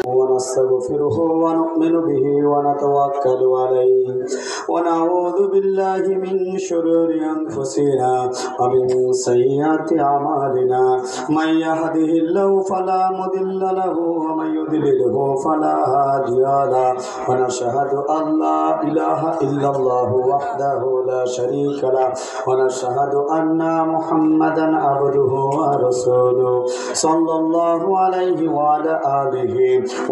ونستغفره ونؤمن به ونتوكل عليه ونعوذ بالله من شرور أنفسنا ومن سيئات أعمالنا من يهده الله فلا مضل له ومن يضلله فلا هادي له ونشهد أن لا إله إلا الله وحده لا شريك له ونشهد أن محمدا عبده ورسوله صلى الله عليه وعلى آله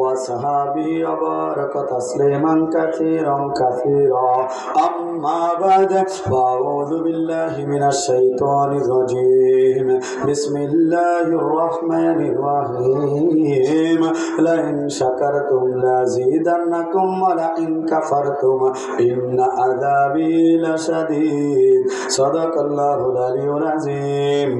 وصحابه وبارك تسليما كثيرا كثيرا أما بعد فأعوذ بالله من الشيطان الرجيم بسم الله الرحمن الرحيم لئن شكرتم لأزيدنكم ولئن كفرتم إن عذابي لشديد صدق الله العلي العظيم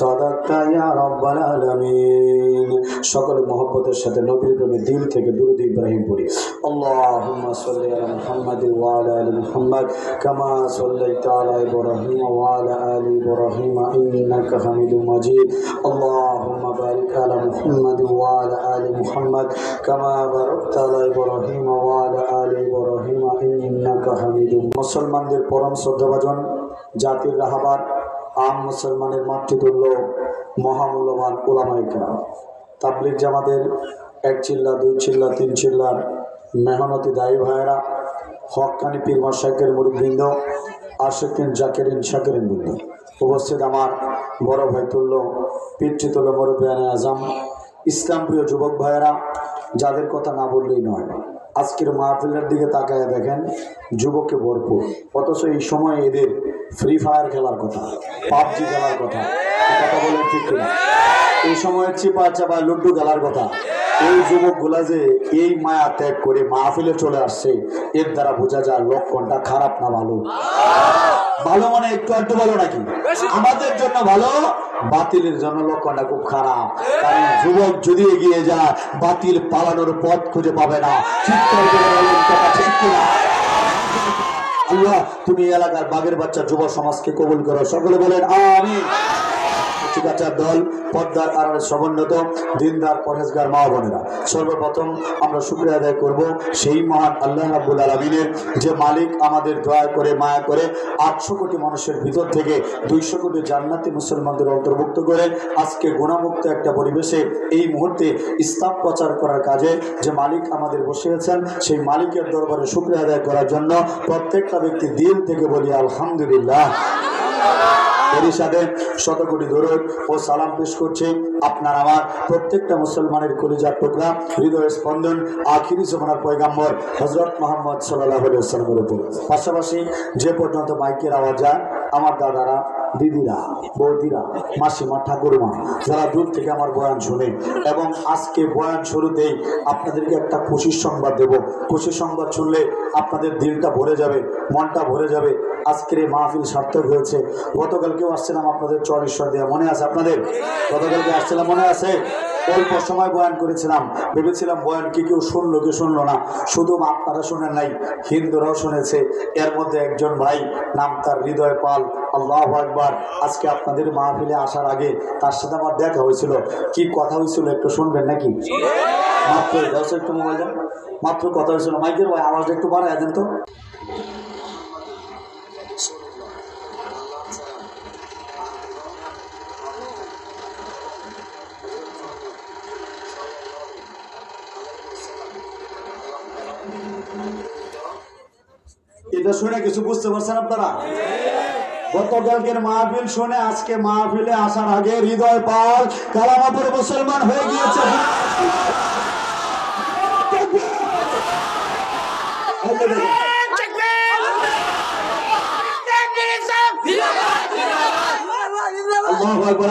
صدقت يا رب العالمين সকল মহব্বতের সাথে নবীর প্রেমে দিল থেকে দুরূদ ইব্রাহিম পড়ি আল্লাহুম্মা সাল্লি আলা মুহাম্মাদ ওয়া আলা আলি মুহাম্মাদ কামা সাল্লাইতা আলা ইব্রাহিম ওয়া আলা আলি ইব্রাহিম ইন্নাকা হামিদুম মাজিদ আল্লাহুম্মা বারিক আলা মুহাম্মাদ ওয়া আলা আলি মুহাম্মাদ কামা বারাকতা আলা ইব্রাহিম ওয়া আলা আলি ইব্রাহিম ইন্নাকা হামিদুম মুসলমানদের পরম শ্রদ্ধাভাজন জাতির রাহবার আম মুসলমানের মাতৃতুল্য মহামূল্যবান উলামায়ে কেরাম তাবলীগ জামাতের এক চিল্লা দুই চিল্লা তিন চিল্লার মেহনতি দায়ী ভাইয়েরা হক্কানি পীর মাশায়েখের মুরিদবৃন্দ আশিকিন জাকিরিন শাকিরিন বৃন্দ উপস্থিত আমার বড় ভাই তুল্য পিতৃতুল্য মুরব্বিয়ানে আজম ইসলাম প্রিয় যুবক ভাইয়েরা যাদের কথা না বললেই নয় আজকের মাহফিলের দিকে তাকায় দেখেন যুবকে ভরপুর অথচ এই সময় এদের ফ্রি ফায়ার খেলার কথা পাবজি খেলার কথা কথা বলেন ঠিক কিনা এই সময়ের চিপা চাপা লুড্ডু খেলার কথা এই যুবকগুলা যে এই মায়া ত্যাগ করে মাহফিলে চলে আসছে এর দ্বারা বোঝা যায় লক্ষণটা খারাপ না ভালো ভালো মানে একটু একটু ভালো নাকি আমাদের জন্য ভালো বাতিলের জন্য লক্ষণটা খুব খারাপ কারণ যুবক যদি এগিয়ে যায় বাতিল পালানোর পথ খুঁজে পাবে না চিৎকার করে বলেন কথা ঠিক কিনা আল্লাহ তুমি এলাকার বাগের বাচ্চা যুব সমাজকে কবুল করো সকলে বলেন আমিন দল পর্দার আড়ালে সমুন্নত দিনদার পরহেজগার মা বোনেরা সর্বপ্রথম আমরা শুকরিয়া আদায় করব সেই মহান আল্লাহ রাব্বুল আলামিনের যে মালিক আমাদের দয়া করে মায়া করে 800 কোটি মানুষের ভিতর থেকে 200 কোটি জান্নাতি মুসলমানদের অন্তর্ভুক্ত করে আজকে গুণামুক্ত একটা পরিবেশে এই মুহূর্তে ইসলাম প্রচার করার কাজে যে মালিক আমাদের বসিয়েছেন সেই মালিকের দরবারে শুকরিয়া আদায় করার জন্য প্রত্যেকটা ব্যক্তি দিল থেকে বলি আলহামদুলিল্লাহ। এরই সাথে শত কোটি দরুদ ও সালাম পেশ করছে আপনার আমার প্রত্যেকটা মুসলমানের কলিজার টুকরা হৃদয়ের স্পন্দন আখিরি জমানার পয়গাম্বর হযরত মুহাম্মদ সাল্লাল্লাহু আলাইহি ওয়াসাল্লামের উপর। পাশাপাশি যে পর্যন্ত মাইকের আওয়াজ যায় আমার দাদারা দিদিরা বৌদিরা মাসিমা ঠাকুরমা যারা দূর থেকে আমার বয়ান শুনে এবং আজকে বয়ান শুরুতেই আপনাদেরকে একটা খুশির সংবাদ দেব। খুশির সংবাদ শুনলে আপনাদের দিলটা ভরে যাবে, মনটা ভরে যাবে। আজকের এই মাহফিল সার্থক হয়েছে। গতকালকেও আসছিলাম আপনাদের চরেশ্বর দেওয়া মনে আছে আপনাদের? গতকালকে আসছিলাম মনে আছে? অল্প সময় বয়ান করেছিলাম, ভেবেছিলাম বয়ান কি কেউ শুনলো কি শুনলো না। শুধু আপনারা শুনেন নাই, হিন্দুরাও শুনেছে। এর মধ্যে একজন ভাই নাম তার হৃদয় পাল, আল্লাহু আকবার। আজকে আপনাদের মাহফিলে আসার আগে তার সাথে আমার দেখা হয়েছিল। কি কথা হয়েছিল একটু শুনবেন নাকি? মাত্র একটু মোবাইল দেন, মাত্র কথা হয়েছিল। মাইকের ভাই আওয়াজটা একটু বাড়ায় দেন তো। এটা শুনে কিছু বুঝতে পারছেন আপনারা? গতকালকের মাহফিল শুনে আজকে মাহফিলে আসার আগে হৃদয় পাল কালামা পড়ে মুসলমান হয়ে গিয়েছে।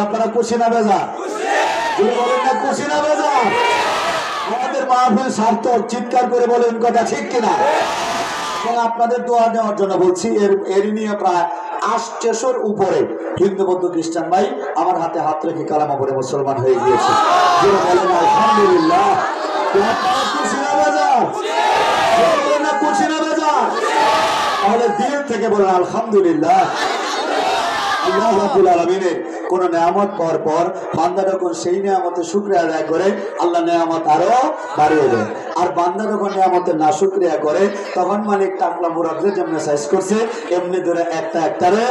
আপনারা খুশি না বেজা? বলেন না খুশি না বেজা? আমাদের মাহফিল সার্থক, চিৎকার করে বলেন কথা ঠিক কিনা? আপনাদের দোয়া নেওয়ার জন্য বলছি। এর নিয়ে প্রায় 800 উপরে হিন্দু বৌদ্ধ খ্রিস্টান ভাই আমার হাতে হাত রেখে কালামা পড়ে মুসলমান হয়ে গিয়েছে। বলেন আলহামদুলিল্লাহ। তাহলে দিল থেকে বলেন আলহামদুলিল্লাহ। আল্লাহ রাব্বুল আলামিনের কোন নিয়ামত পাওয়ার পর বান্দা যখন সেই নিয়ামতের শুকরিয়া আদায় করে আল্লাহ নিয়ামত আরো বাড়িয়ে দেয়। আর বান্দা যখন নিয়ামতের না শুকরিয়া করে তখন মালিক টাকলা মুরাদরে যেমনি সাইজ করছে এমনি ধরে একটা একটারে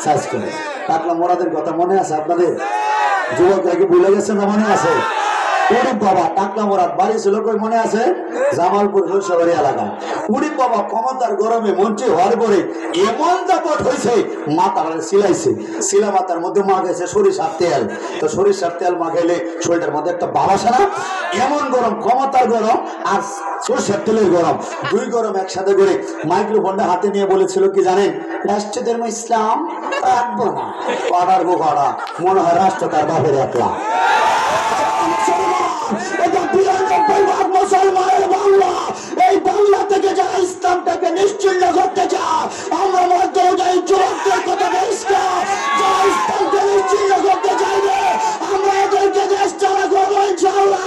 সাইজ করে। টাকলা মুরাদের কথা মনে আছে আপনাদের? যুবকরা কি ভুলে গেছে না মনে আছে? উড়ি বাবা টাকলা মুরাদ বাড়ি ছিল কই মনে আছে? জামালপুর শহরে এলাকা। উড়ি বাবা ক্ষমতার গরমে মন্ত্রী হওয়ার পরে এমন দাপট হয়েছে মাথার সিলাইছে, শিলা মাথার মধ্যে মাখাইছে সরিষার তেল। তো সরিষার তেল মাখাইলে শরীরটার মধ্যে একটা ভাব আসে না? এমন গরম, ক্ষমতার গরম আর সরিষার তেলের গরম, দুই গরম একসাথে করে মাইক্রোফোনটা হাতে নিয়ে বলেছিল কি জানেন? রাষ্ট্র ধর্ম ইসলাম রাখবো না। পাড়ার গোপাড়া মনে হয় রাষ্ট্র তার বাপের একলা। মুসলমানের বাংলা, এই বাংলা থেকে যারা ইসলামটাকে নিশ্চিন্ন করতে চায় আমরা মধ্যে যাই যুবকদের কথা পরিষ্কার, যারা ইসলামকে নিশ্চিন্ন করতে চাইবে আমরা এদেরকে দেশ চালা করবো ইনশাআল্লাহ।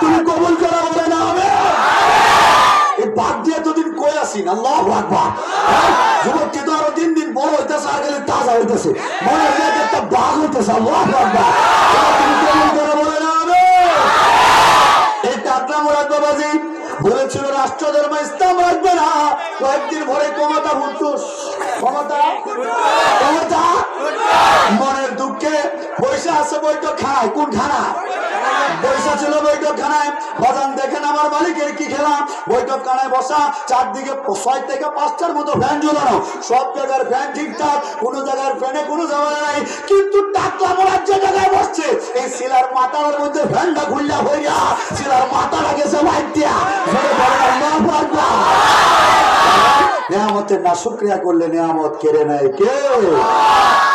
তুমি কবুল করা হবে না হবে এই বাদ দিয়ে তো দিন কই আসি না। আল্লাহু আকবার। যুবকটি তো আরো দিন দিন বড় হইতেছে আর গেলে তাজা হইতেছে, মনে হয় একটা বাঘ হইতেছে। আল্লাহু আকবার। তুমি কবুল করা বলে না হবে। এই টাকলা মুরাদ বাবাজি বলেছিল রাষ্ট্র ধর্ম ইসলাম রাখবে না। কয়েকদিন ভরে ক্ষমতা ফুটুস, ক্ষমতা ক্ষমতা মনের দুঃখে পয়সা আছে বৈঠক খানায়। কোন খানা? পয়সা ছিল বৈঠক খানায়। বাজান দেখেন আমার মালিকের কি খেলা। বৈঠক খানায় বসা, চারদিকে 6 থেকে 5টার মতো ফ্যান ঝোলানো, সব জায়গার ফ্যান ঠিকঠাক, কোন জায়গার ফ্যানে কোনো ঝামেলা নাই। কিন্তু টাকলা মুরাদ যে জায়গায় বসছে এই শিলার মাথার মধ্যে ফ্যানটা খুললা হইয়া শিলার মাথাটা গেছে বাইর দিয়া। নিয়ামতের না শুকরিয়া করলে নিয়ামত কেড়ে নেয় কে?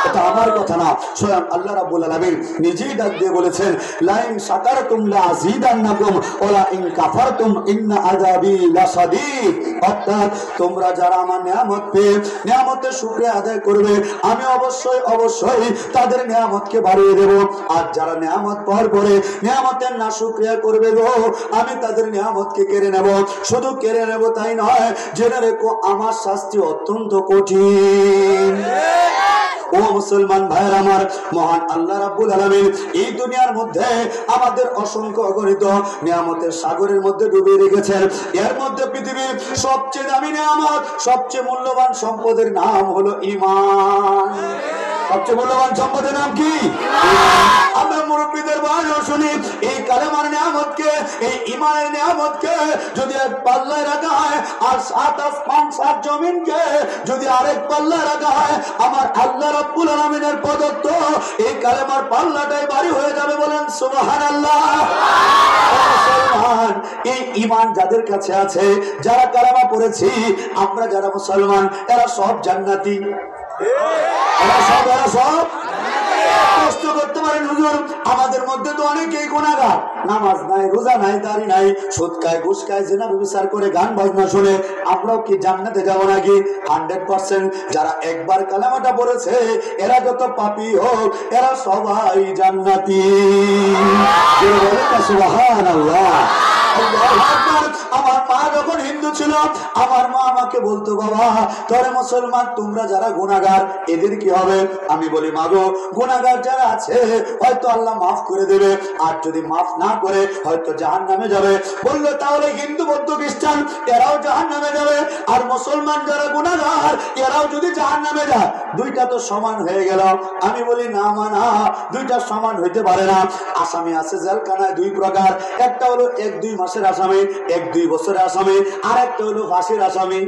এটা আমার কথা না, স্বয়ং আল্লাহ রাব্বুল আলামিন নিজেই ডাক দিয়ে বলেছেন লাইন শাকারতুম লাযিদান্নাকুম ওয়া ইন কাফারতুম ইন্না আযাবি লাশাদীদ। অর্থাৎ তোমরা যারা আমার নিয়ামত পেয়ে নিয়ামতের শুকরিয়া আদায় করবে আমি অবশ্যই অবশ্যই তাদের নিয়ামতকে বাড়িয়ে দেব। আর যারা নিয়ামত পাওয়ার পরে নিয়ামতের না শুকরিয়া করবে গো আমি তাদের নিয়ামতকে কেড়ে নেব। শুধু কেড়ে নেব তাই নয়, জেনে রেখো আমার শাস্তি অত্যন্ত কঠিন। ও মুসলমান ভাইয়ের আমার, মহান আল্লাহ রাব্বুল আলামিন এই দুনিয়ার মধ্যে আমাদের অসংখ্য অগণিত নিয়ামতের সাগরের মধ্যে ডুবিয়ে রেখেছেন। এর মধ্যে পৃথিবীর সবচেয়ে দামি নিয়ামত, সবচেয়ে মূল্যবান সম্পদের নাম হলো ঈমান। সবচেয়ে মূল্যবান সম্পদের নাম কি? আমরা মুরব্বীদের বয়ান শুনি এই কালেমার নিয়ামতকে, এই ঈমানের নিয়ামতকে যদি এক পাল্লায় রাখা হয় আর 7 আসমান 7 জমিনকে যদি আরেক পাল্লায় রাখা হয় আমার আল্লাহ রাব্বুল আলামিনের প্রদত্ত এই কালেমার পাল্লাটাই ভারী হয়ে যাবে। বলেন সুবহানাল্লাহ। মুসলমান এই ঈমান যাদের কাছে আছে, যারা কালেমা পড়েছি আমরা যারা মুসলমান এরা সব জান্নাতি। এরা সব কষ্ট করতে পারেন হুজুর আমাদের মধ্যে তো অনেকেই গুনাহগার, নামাজ নাই, রোজা নাই, দাড়ি নাই, সুদ খায়, ঘুষ খায়, জিনা ব্যভিচার করে, গান বাজনা শুনে, আমরাও কি জান্নাতে যাব নাকি? 100% যারা একবার কালেমাটা পড়েছে এরা যত পাপী হোক এরা সবাই জান্নাতি। সুবহানাল্লাহ। আমার মা যখন হিন্দু ছিল আমার মা আমাকে বলতো বাবা তোরে মুসলমান তোমরা যারা গুনাহগার এদের কি হবে? আমি বলি মা গো গুনাহগার যারা আছে হয়তো আল্লাহ মাফ করে দেবে, আর যদি মাফ না করে হয়তো জাহান্নামে যাবে। বললো তাহলে হিন্দু বৌদ্ধ খ্রিস্টান এরাও জাহান্নামে যাবে, আর মুসলমান যারা গুনাহগার এরাও যদি জাহান্নামে যায় দুইটা তো সমান হয়ে গেল। আমি বলি না মানা, দুইটা সমান হইতে পারে না। আসামি আছে জেলখানায় 2 প্রকার, একটা হলো 1-2 মাসের আসামি, 1-2 বছরের আসামি, আর একটা হলো ফাঁসির আসামি।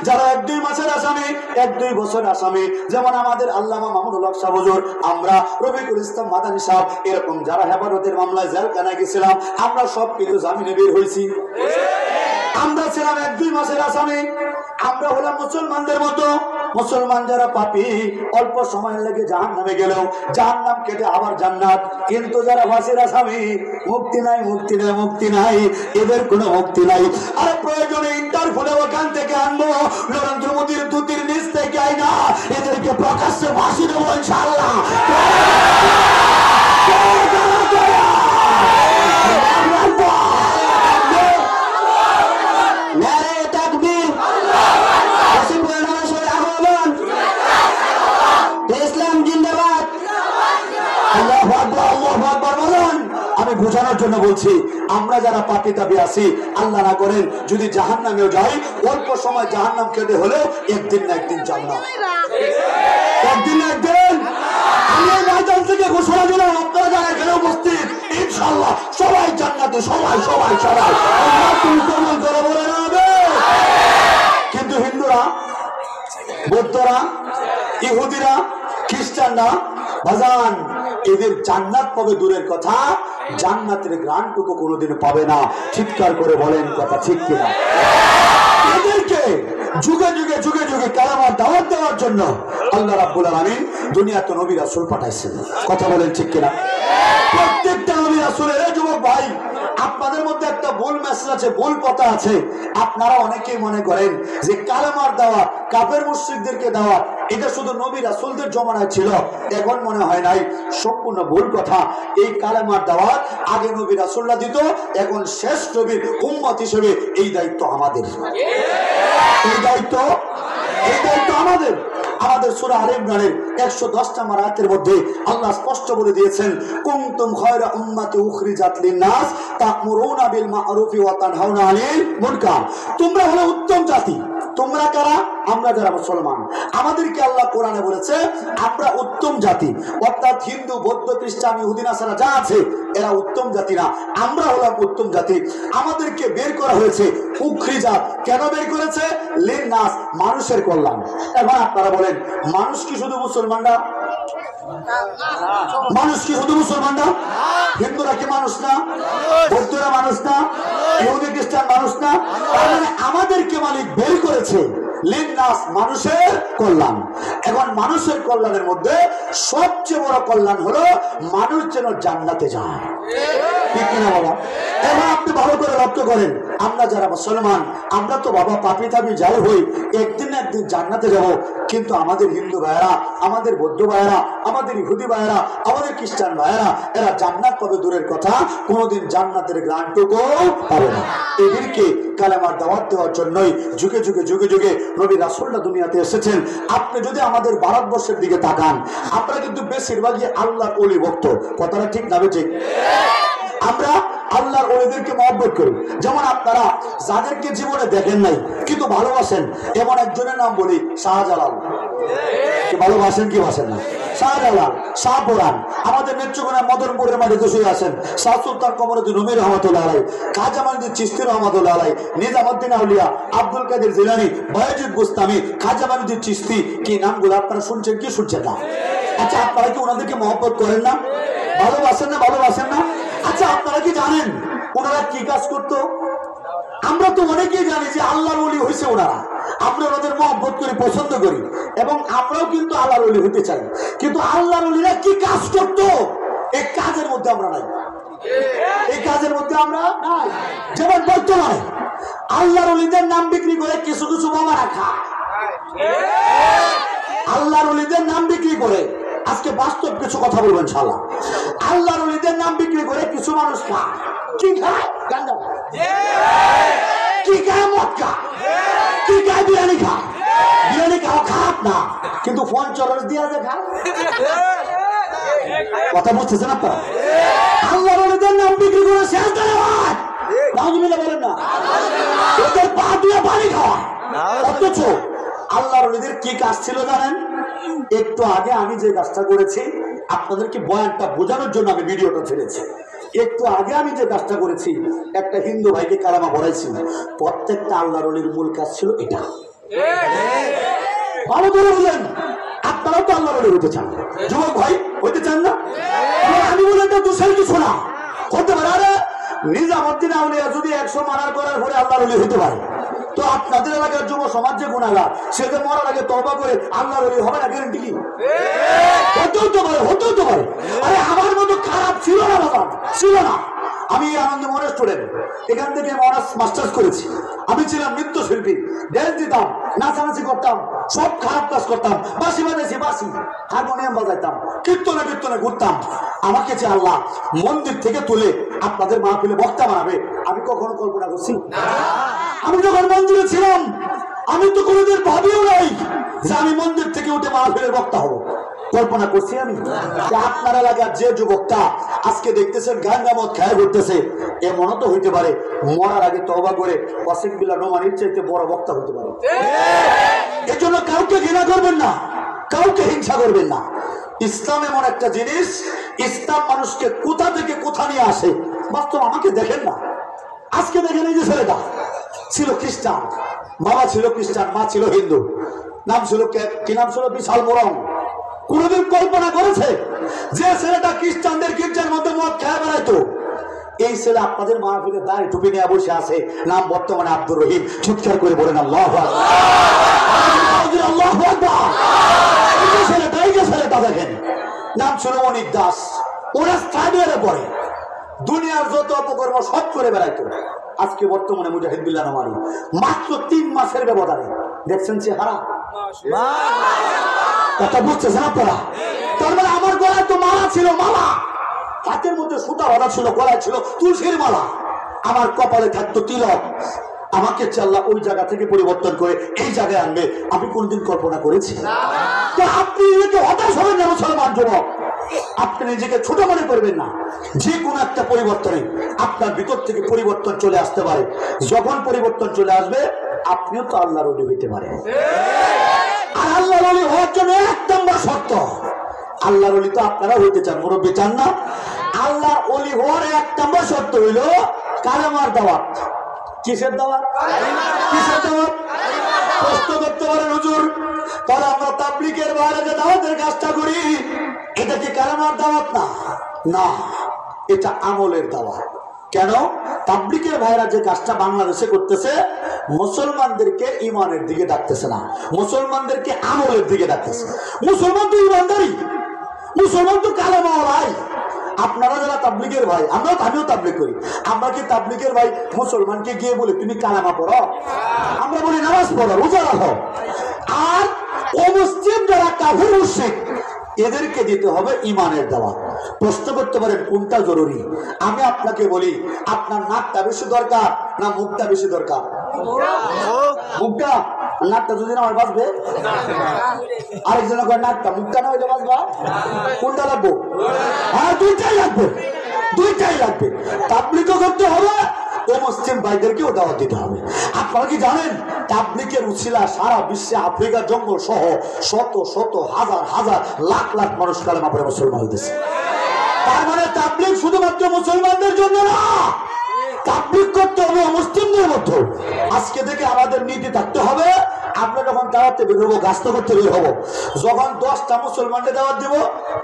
যারা 1-2 মাসের আসামি, 1-2 বছরের আসামি, যেমন আমাদের আল্লামা মামুনুল হক সাহেব হুজুর, আমরা রফিকুল ইসলাম মাদানী সাহেব, এরকম যারা হেফাজতের মামলায় জেলখানায় গেছিলাম আমরা সব কিছু জামিনে বের হয়েছি। আমরা ছিলাম 1-2 মাসের আসামি। আমরা হলাম মুসলমানদের মতো মুসলমান যারা পাপী অল্প সময় লেগে জাহান্নামে গেলেও জাহান্নাম কেটে আবার জান্নাত। কিন্তু যারা ফাঁসির আসামি মুক্তি নাই, মুক্তি নাই, মুক্তি নাই, এদের কোনো মুক্তি নাই। আর প্রয়োজনে ইন্টারপোলে ওখান থেকে আনবো, নরেন্দ্র মোদীর দুটির নিচ থেকে আইনা এদেরকে প্রকাশ্যে ফাঁসি দেবো ইনশাআল্লাহ। আমি বোঝানোর জন্য বলছি, আমরা যারা পাপী তাপী আছি, আল্লাহ না করেন যদি জাহান্নামেও যাই, অল্প সময় জাহান্নাম কেটে হলেও একদিন না একদিন জান্নাত, একদিন না একদিন। আমি এই ময়দান থেকে ঘোষণা দিলাম, আপনারা যারা এখানে উপস্থিত ইনশাআল্লাহ সবাই জান্নাতে, সবাই সবাই সবাই। কিন্তু হিন্দুরা, বৌদ্ধরা, ইহুদিরা, খ্রিস্টানরা বাজান এদের জান্নাত পাবে দূরের কথা, জান্নাতের গ্রান্টুকু কোনোদিন পাবে না। চিৎকার করে বলেন কথা ঠিক কিনা? এদেরকে যুগে যুগে যুগে যুগে কালামার দাওয়াত দেওয়ার জন্য আল্লাহ রাব্বুল আলামিন দুনিয়াতে নবী রাসূল পাঠাইছেন। কথা বলেন ঠিক কিনা? প্রত্যেকটা নবী রাসূলের, যুবক ভাই আপনাদের মধ্যে একটা ভুল মেসেজ আছে, ভুল কথা আছে। আপনারা অনেকেই মনে করেন যে কালেমার দাওয়াত, কাফের মুশরিকদেরকে দাওয়াত, এটা শুধু নবী রাসূলদের জমানায় ছিল। এখন মনে হয় নাই, সম্পূর্ণ ভুল কথা। এই কালেমার দাওয়াত আগে নবী রাসূলরা দিত, এখন শেষ নবীর উম্মত হিসেবে এই দায়িত্ব আমাদের, এই দায়িত্ব আমাদের। আমাদের সূরা আলে ইমরানের 110 নম্বর আয়াতের মধ্যে আল্লাহ স্পষ্ট বলে দিয়েছেন, কুনতুম খায়রা উম্মাতি উখরিজাত লিন-নাস তা'মুরুনা বিল মা'রুফি ওয়া তানহাউনা আনিল মুনকার। তোমরা হলো উত্তম জাতি। তোমরা কারা? আমরা যারা মুসলমান। আমাদেরকে আল্লাহ কোরআনে বলেছে আমরা উত্তম জাতি, অর্থাৎ হিন্দু, বৌদ্ধ, খ্রিস্টান, ইহুদি, নাসারা যা আছে এরা উত্তম জাতি না, আমরা হলাম উত্তম জাতি। আমাদেরকে বের করা হয়েছে উখরিজাত। কেন বের করেছে? লিন-নাস, মানুষের কল্যাণ। এখন আপনারা বলেন, মানুষ কি শুধু মুসলমানরা? মানুষ কি শুধু মুসলমানরা? হিন্দুরা কি মানুষ না? বৌদ্ধরা মানুষ না? ইহুদি খ্রিস্টান মানুষ না? মানে আমাদেরকে মালিক বের করেছে লিন-নাস, মানুষের কল্যাণ। এখন মানুষের কল্যাণের মধ্যে সবচেয়ে বড় কল্যাণ হলো মানুষ যেন জান্নাতে যায়, ঠিক কিনা বাবা? এখন আপনি ভালো করে লক্ষ্য করেন, আমরা যারা মুসলমান, আমরা তো বাবা পাপী তাপী যাই হই, একদিন না একদিন জান্নাতে যাব। কিন্তু আমাদের হিন্দু ভাইয়েরা, আমাদের বৌদ্ধ ভাইয়েরা, আমাদের ইহুদি ভাইয়েরা, আমাদের খ্রিস্টান ভাইয়েরা, এরা জান্নাত পাবে দূরের কথা, কোনোদিন জান্নাতের গ্রান্টুকু পাবে না। এদেরকে কালেমার দাওয়াত দেওয়ার জন্যই যুগে যুগে যুগে যুগে নবী রাসূলরা দুনিয়াতে এসেছেন। আপনি যদি আমাদের ভারতবর্ষের দিকে তাকান, আমরা কিন্তু বেশিরভাগই আল্লাহর ওলি ভক্ত। কথাটা ঠিক না ঠিক? আমরা আল্লাহর ওলিদেরকে মহব্বত করি। যেমন আপনারা যাদেরকে জীবনে দেখেন নাই কিন্তু ভালোবাসেন, এমন একজনের নাম বলি, শাহজালাল। ভালোবাসেন কি বাসেন না? শাহজালাল, শাহপুরান, আমাদের নেত্রকোনা মদনপুরের মাটিতে শুয়ে আছেন শাহ সুলতান কমরুদ্দিন রুমি রহমাতুল্লাহ আলাইহি, খাজা মাইনুদ্দিন চিশতি রহমাতুল্লাহ আলাইহি, নিজামুদ্দিন আউলিয়া, আব্দুল কাদের জিলানী, বায়েজিদ বুস্তামি, খাজা মাইনুদ্দিন চিশতি, কি নামগুলো আপনারা শুনছেন কি শুনছেন না? আচ্ছা, আপনারা কি ওনাদেরকে মহব্বত করেন না? ভালোবাসেন না? ভালোবাসেন না? আচ্ছা, আপনারা কি জানেন ওনারা কি কাজ করতো? আমরা তো অনেকেই জানি যে আল্লাহর ওলি হয়েছে ওনারা, আমরা ওদের মহব্বত করি, পছন্দ করি, এবং আমরাও কিন্তু আল্লাহর ওলি হতে চাই। কিন্তু আল্লাহর ওলিরা কি কাজ করতো এই কাজের মধ্যে আমরা নাই, এই কাজের মধ্যে আমরা নাই। যেমন বর্তমানে আল্লাহর ওলিদের নাম বিক্রি করে কিছু কিছু বাবারা খায়, আল্লাহর ওলিদের নাম বিক্রি করে। আজকে বাস্তব কিছু কথা বলবেন ইনশাআল্লাহ। আল্লাহর ওলিদের নাম বিক্রি করে কিছু মানুষ খায়। কি খায়? গাঁজা খায়, কি খায়? মদ খায়, কি খায়? বিরিয়ানি খায়। বিরিয়ানি খাওয়া খারাপ না, কিন্তু ফোন চরস দিয়া যে খায়। কথা বুঝতেছেন আপনারা? আল্লাহর ওলিদের নাম বিক্রি করে শেষ ধন্যবাদ নাউজুবিল্লাহ বলেন না, ওদের পা দিয়ে পানি খাওয়া। অথচ আল্লাহর ওলিদের কি কাজ ছিল জানেন? একটু আগে আমি যে কাজটা করেছি, আপনাদেরকে বয়ানটা বোঝানোর জন্য আমি ভিডিওটা ছেড়েছি। একটু আগে আমি যে কাজটা করেছি, একটা হিন্দু ভাইকে কালামা পড়াইছি। প্রত্যেকটা আল্লাহর ওলির মূল কাজ ছিল এটা। ভালো করে বললেন, আপনারাও তো আল্লাহর ওলি হতে চান, যুবক ভাই হতে চান না? আমি বলে এটা দোষের কিছু না, হতে পারে। আরে নিজামুদ্দিন আউলিয়া যদি 100 মারার করার পরে আল্লাহর ওলি হতে পারে, তো আপনাদের এলাকার যুব সমাজ যে গুনাহগার, সে যে মরার আগে তওবা করে আল্লাহর ওলি হবে না, গ্যারান্টি কি? হতেও তো পারে, হতেও তো পারে। আরে আমার মতো খারাপ ছিল না বাবা, ছিল না। আমি আনন্দমোহনের স্টুডেন্ট, এখান থেকে অনার্স মাস্টার্স করেছি। আমি ছিলাম নৃত্যশিল্পী, ড্যান্স দিতাম, নাচানাচি করতাম, সব খারাপ কাজ করতাম, বাঁশি বাজাইছি, বাঁশি হারমোনিয়াম বাজাইতাম, কীর্তনে কীর্তনে ঘুরতাম। আমাকে যে আল্লাহ মন্দির থেকে তুলে আপনাদের মাহফিলে বক্তা বানাবে, আমি কখনো কল্পনা করছি? আমি যখন মন্দিরে ছিলাম, আমি তো কোনোদিন ভাবিও নাই যে আমি মন্দির থেকে উঠে মাহফিলের বক্তা হব। কল্পনা করছি আমি? আপনার এলাকার যে যুবকটা আজকে দেখতেছেন গাঞ্জামত খায় ঘুরতেছে, এমনও তো হইতে পারে মরার আগে তওবা করে ওয়াসিক বিল্লাহ নোমানির চাইতে বড় বক্তা হতে পারে। এই জন্য কাউকে ঘৃণা করবেন না, কাউকে হিংসা করবেন না। ইসলাম এমন একটা জিনিস, ইসলাম মানুষকে কোথা থেকে কোথা নিয়ে আসে। বাস্তব আমাকে দেখেন না, আজকে দেখেন এই যে ছেলেটা ছিল খ্রিস্টান, বাবা ছিল খ্রিস্টান, মা ছিল হিন্দু, নাম ছিল কি নাম ছিল? বিশাল মোরং। কোনদিন কল্পনা করেছে যে ছেলেটা খ্রিস্টানদের গির্জার মধ্যে মদ খেয়ে বেড়াইতো? এই ছেলে আপনাদের মাহফিলে দাঁড়িয়ে টুপি নিয়ে বসে আছে, নাম বর্তমানে আব্দুর রহিম। চিৎকার করে বলেন আল্লাহু আকবার, আল্লাহু আকবার। এই যে ছেলেটা দেখেন, নাম ছিল অনিক দাস। ওরা স্টাডিয়ারে পড়ে, দুনিয়ার যত অপকর্ম সব করে বেড়াইতো। আজকে বর্তমানে মুজাহিদ বিল্লাহ নোমানী, মাত্র 3 মাসের ব্যবধানে দেখছেন চেহারা। কথা বুঝতেছেন আপনারা? তার মানে আমার গলায় তো মালা ছিল, মালা হাতের মধ্যে সুতা বাঁধা ছিল, গলায় ছিল তুলসীর মালা, আমার কপালে থাকতো তিলক। আমাকে আল্লাহ ওই জায়গা থেকে পরিবর্তন করে এই জায়গায় আনবে, আমি কোনদিন কল্পনা করেছি? তো আপনি নিজেকে হতাশ হবেন না মুসলমান যুবক, আপনি নিজেকে ছোট মনে করবেন না। যে কোনো একটা পরিবর্তনে আপনার ভিতর থেকে পরিবর্তন চলে আসতে পারে। যখন পরিবর্তন চলে আসবে, আপনিও তো আল্লাহর ওলি হইতে পারেন। আর আল্লাহর ওলি হওয়ার জন্য 1 নম্বর শর্ত, আল্লাহর ওলি তো আপনারা হইতে চান, মুরব্বী চান না? আল্লাহর ওলি হওয়ার 1 নম্বর শর্ত হইল কালেমার দাওয়াত। কিসের দাওয়াত? কিসের দাওয়াত? প্রশ্ন করতে পারেন হুজুর, তাহলে আমরা তাবলীগের বাইরে যে দাওয়াতের কাজটা করি, এটা কি কালেমার দাওয়াত? না, না, এটা আমলের দাওয়াত। কেন? তাবলীগের ভাইরা যে কাজটা বাংলাদেশে করতেছে, মুসলমানদেরকে ইমানের দিকে ডাকতেছে না, মুসলমানদেরকে আমলের দিকে ডাকতেছে। মুসলমান তো ইমানদারি, মুসলমান তো কালেমাওয়ালাই। আপনারা যারা তাবলীগের ভাই, আমিও তাবলীগ করি, আমরা কি তাবলীগের ভাই মুসলমানকে গিয়ে বলে তুমি কালেমা পড়ো? আমরা বলি নামাজ পড়ো, রোজা রাখো। আর অমুসলিম যারা কাফির মুশরিক, এদেরকে দিতে হবে ইমানের দাওয়াত। প্রশ্ন করতে পারেন কোনটা জরুরি? আমি আপনাকে বলি, আপনার নাকটা বেশি দরকার না মুখটা বেশি দরকার? মুখটা। নাকটা যদি না হয় বাঁচবে, আরেকজন নাকটা, মুখটা না হইলে বাঁচবা। কোনটা লাগবো? হ্যাঁ, দুইটাই লাগবে, দুইটাই লাগবে। তাবলীগও করতে হবে, ও মুসলিম ভাইদেরকেও দাওয়াত দিতে হবে। আপনারা কি জানেন তাবলীগের উছিলা সারা বিশ্বে আফ্রিকার জঙ্গল সহ শত শত হাজার হাজার লাখ লাখ মানুষ কালেমা পড়ে মুসলমান হইতেছে? তার মানে তাবলীগ শুধুমাত্র মুসলমানদের জন্য না, তাবলীগ করতে হবে মুসলিমদের মধ্যে। আজকে থেকে আমাদের নীতি থাকতে হবে, আমরা যখন দাওয়াতে বের হবো, গাছ করতে বের হবো, যখন 10টা মুসলমানকে দাওয়াত দিব,